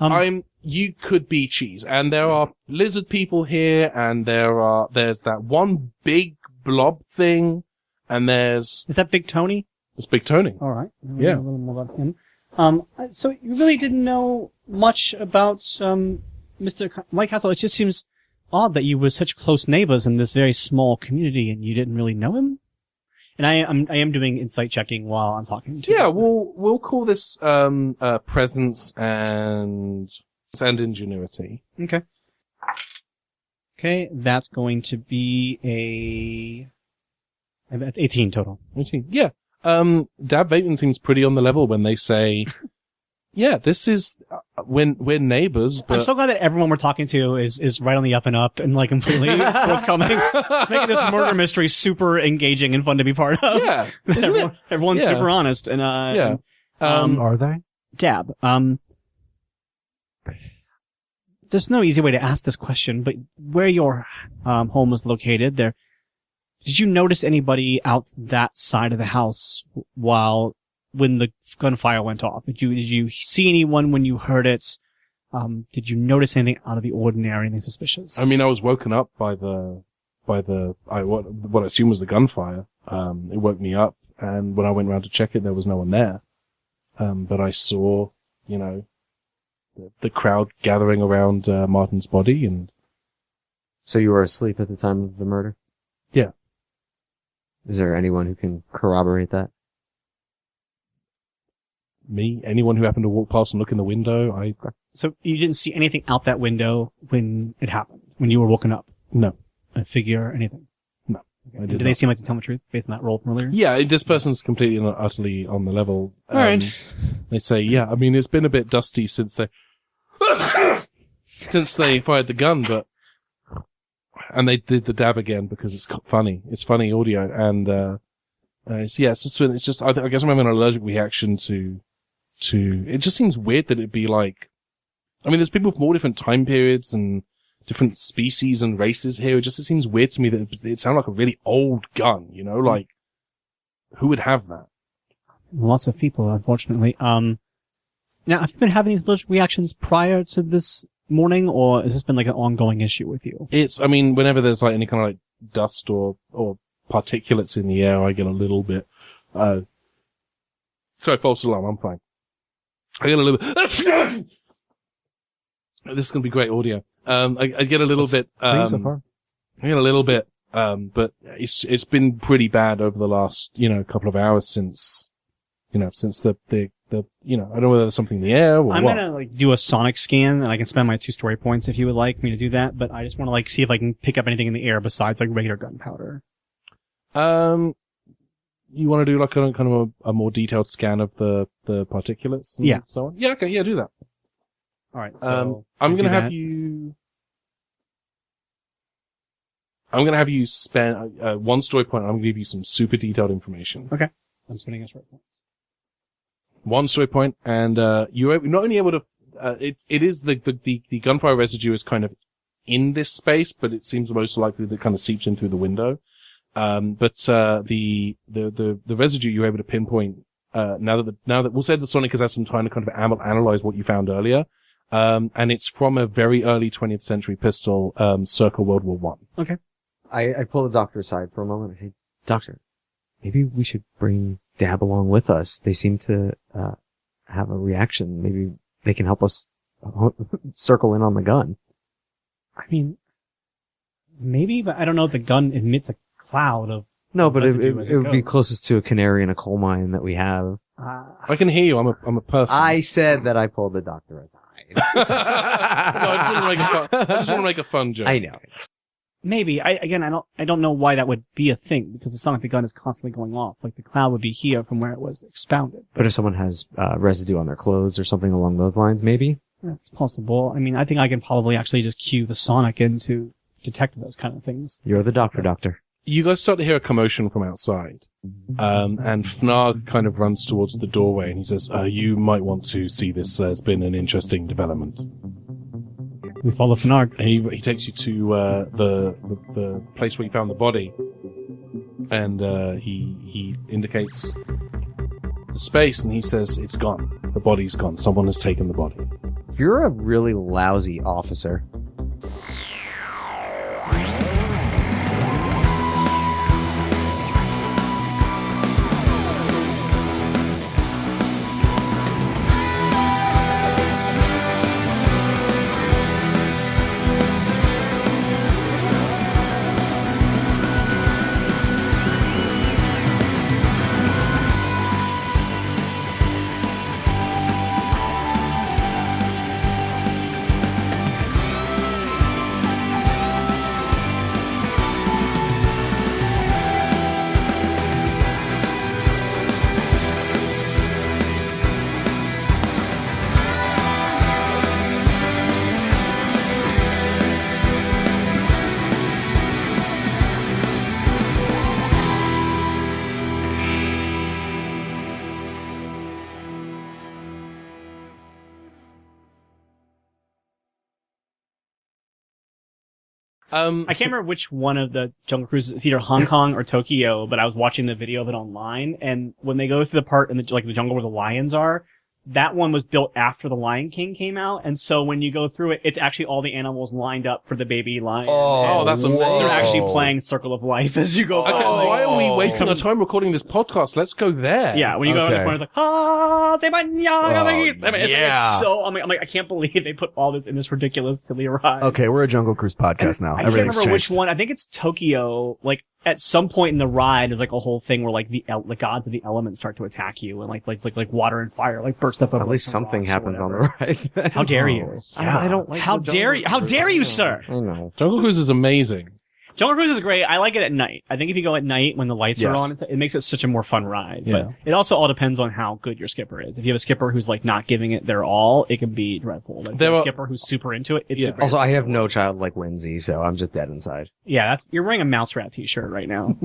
you could be cheese, and there are lizard people here, and there's that one big blob thing, and Is that Big Tony? It's Big Tony. All right. Yeah. A little more about him. So you really didn't know much about, Mr. White Castle. It just seems odd that you were such close neighbors in this very small community and you didn't really know him. And I am doing insight checking while I'm talking to you. Yeah, we'll call this, presence and ingenuity. Okay. Okay, that's going to be 18 total. 18. Yeah. Dab Bateman seems pretty on the level when they say, yeah, this is, when we're neighbors, but... I'm so glad that everyone we're talking to is right on the up and up and like completely forthcoming. It's making this murder mystery super engaging and fun to be part of. Yeah. Everyone's super honest and, yeah. Are they? Dab, there's no easy way to ask this question, but where your, home was located there, did you notice anybody out that side of the house when the gunfire went off? Did you see anyone when you heard it? Did you notice anything out of the ordinary, anything suspicious? I mean, I was woken up by what I assume was the gunfire. It woke me up, and when I went around to check it, there was no one there. But I saw, the crowd gathering around Martin's body, and So you were asleep at the time of the murder? Yeah. Is there anyone who can corroborate that? me, anyone who happened to walk past and look in the window, So you didn't see anything out that window when it happened, when you were woken up? No. A figure or anything? No. Okay. Did they seem like to tell the truth based on that roll from earlier? Yeah, this person's completely and utterly on the level. All right. They say, yeah, I mean, it's been a bit dusty since they fired the gun, and they did the dab again because it's funny. It's funny audio, and it's just I guess I'm having an allergic reaction to. It just seems weird that it'd be like, I mean, there's people from all different time periods and different species and races here. It seems weird to me that it sounded like a really old gun, like, who would have that? Lots of people, unfortunately. Now, have you been having these allergic reactions prior to this morning, or has this been like an ongoing issue with you? I mean, whenever there's like any kind of like dust or particulates in the air, I get a little bit, sorry, false alarm, I'm fine. I get a little bit, this is going to be great audio. I get a little bit, so far. I get a little bit, but it's been pretty bad over the last, couple of hours since the I don't know whether there's something in the air or I'm what. gonna do a sonic scan, and I can spend my 2 story points if you would like me to do that, but I just want to see if I can pick up anything in the air besides regular gunpowder. You want to do like a kind of a more detailed scan of the particulates and so on? Yeah, okay, yeah, do that. Alright, so I'm gonna have you spend 1 story point. I'm gonna give you some super detailed information. Okay. I'm spending extra points. 1 story point, and you're not only able to. It is the gunfire residue is kind of in this space, but it seems most likely that it kind of seeps in through the window. But the residue you're able to pinpoint now that we'll say the Sonic has had some time to kind of analyze what you found earlier. And it's from a very early 20th century pistol, circa World War I. Okay. I pull the doctor aside for a moment. I say, Doctor, maybe we should bring Dab along with us. They seem to have a reaction. Maybe they can help us circle in on the gun. I mean, maybe, but I don't know if the gun emits a cloud of... No, but it would be closest to a canary in a coal mine that we have. I can hear you. I'm a person. I said that I pulled the doctor aside. No, I just want to make a fun joke. I know. Maybe. I don't know why that would be a thing, because it's not like the gun is constantly going off. Like, the cloud would be here from where it was expounded. But if someone has residue on their clothes or something along those lines, maybe? That's possible. I mean, I think I can probably actually just cue the sonic in to detect those kind of things. You're the doctor. You guys start to hear a commotion from outside. And Fnarg kind of runs towards the doorway and he says, you might want to see this. There's been an interesting development. We follow Fnarg. And he takes you to the place where you found the body. And he indicates the space and he says, it's gone. The body's gone. Someone has taken the body. You're a really lousy officer. I can't remember which one of the Jungle Cruises, it's either Hong Kong or Tokyo, but I was watching the video of it online, and when they go through the part in the jungle where the lions are, that one was built after the Lion King came out, and so when you go through it, it's actually all the animals lined up for the baby lion. Oh, that's amazing. They're actually playing Circle of Life as you go. Okay, why are we wasting our time recording this podcast? Let's go there. Yeah, when you go to the corner, it's like, it's so, I'm like, I can't believe they put all this in this ridiculous, silly ride. Okay, we're a Jungle Cruise podcast now. I can't remember which one. I think it's Tokyo. Like, at some point in the ride, there's like a whole thing where like the gods of the elements start to attack you, and like water and fire like burst up. At least something happens on the ride. How dare you? I don't like. How dare you? How dare you, sir? I know. Jungle Cruise is amazing. Jungle Cruise is great. I like it at night. I think if you go at night when the lights are on, it makes it such a more fun ride. Yeah. But it also all depends on how good your skipper is. If you have a skipper who's like not giving it their all, it can be dreadful. But if you have a skipper who's super into it, it's Also, I have no child like Lindsay, so I'm just dead inside. Yeah, you're wearing a mouse rat t-shirt right now.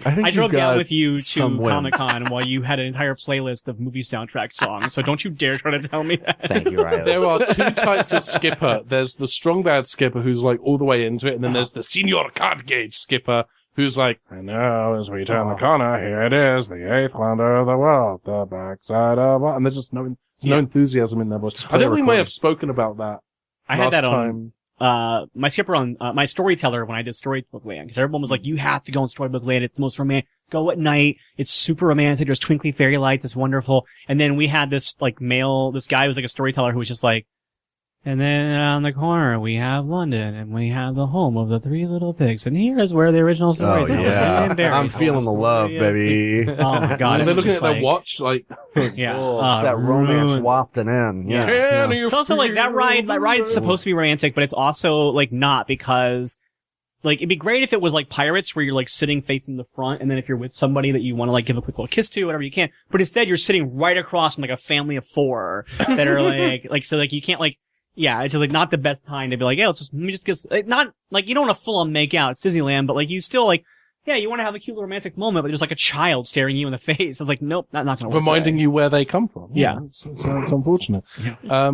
I drove down with you to Comic-Con while you had an entire playlist of movie soundtrack songs, so don't you dare try to tell me that. Thank you, Riley. There are two types of skipper. There's the strong bad skipper who's like all the way into it, and then there's the senior card gauge skipper who's like, and now as we turn the corner, here it is, the eighth wonder of the world, the backside of... And there's just no enthusiasm in their voice. I think we may have spoken about that I last had that time. on my skipper on my storyteller when I did Storybook Land, because everyone was like, you have to go on Storybook Land, it's the most romantic, go at night, it's super romantic, there's twinkly fairy lights, it's wonderful. And then we had this like this guy who was like a storyteller who was just like, and then on the corner we have London, and we have the home of the three little pigs, and here is where the original story is. I'm feeling the love, baby. Oh my god. And they're looking at their watch like, yeah. It's that romance wafting in. Yeah. It's also like that ride is supposed to be romantic, but it's also like not, because like it'd be great if it was like Pirates where you're like sitting facing the front, and then if you're with somebody that you want to like give a quick little kiss to, whatever you can, but instead you're sitting right across from like a family of four that are like so like you can't like, yeah, it's just like not the best time to be like, yeah, let me just get, like, not like you don't want to full on make out, it's Disneyland, but like you still like, yeah, you want to have a cute romantic moment, but there's like a child staring you in the face. It's like, nope, not gonna work. Reminding you where they come from. Yeah. It's unfortunate. Yeah.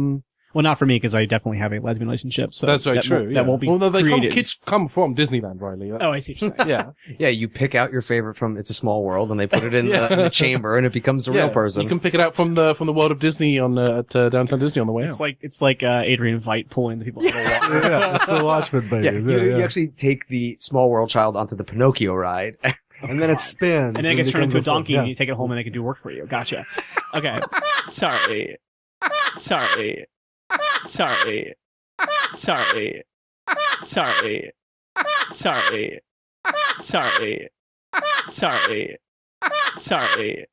Well, not for me, because I definitely have a lesbian relationship. So that's very true. That won't be kids come from Disneyland, Riley. I see what you're saying. Yeah. Yeah, you pick out your favorite from It's a Small World, and they put it in the chamber, and it becomes a real person. You can pick it out from the world of Disney at Downtown Disney on the way out. It's like Adrian Veidt pulling the people out of the water. Yeah, it's the Watchmen, baby. Yeah, you actually take the Small World child onto the Pinocchio ride. And then it spins. And then it gets turned into a donkey, and you take it home, and they can do work for you. Gotcha. Okay. Sorry. Sorry. Sorry. Sorry. Sorry. Sorry. Sorry. Sorry. Sorry.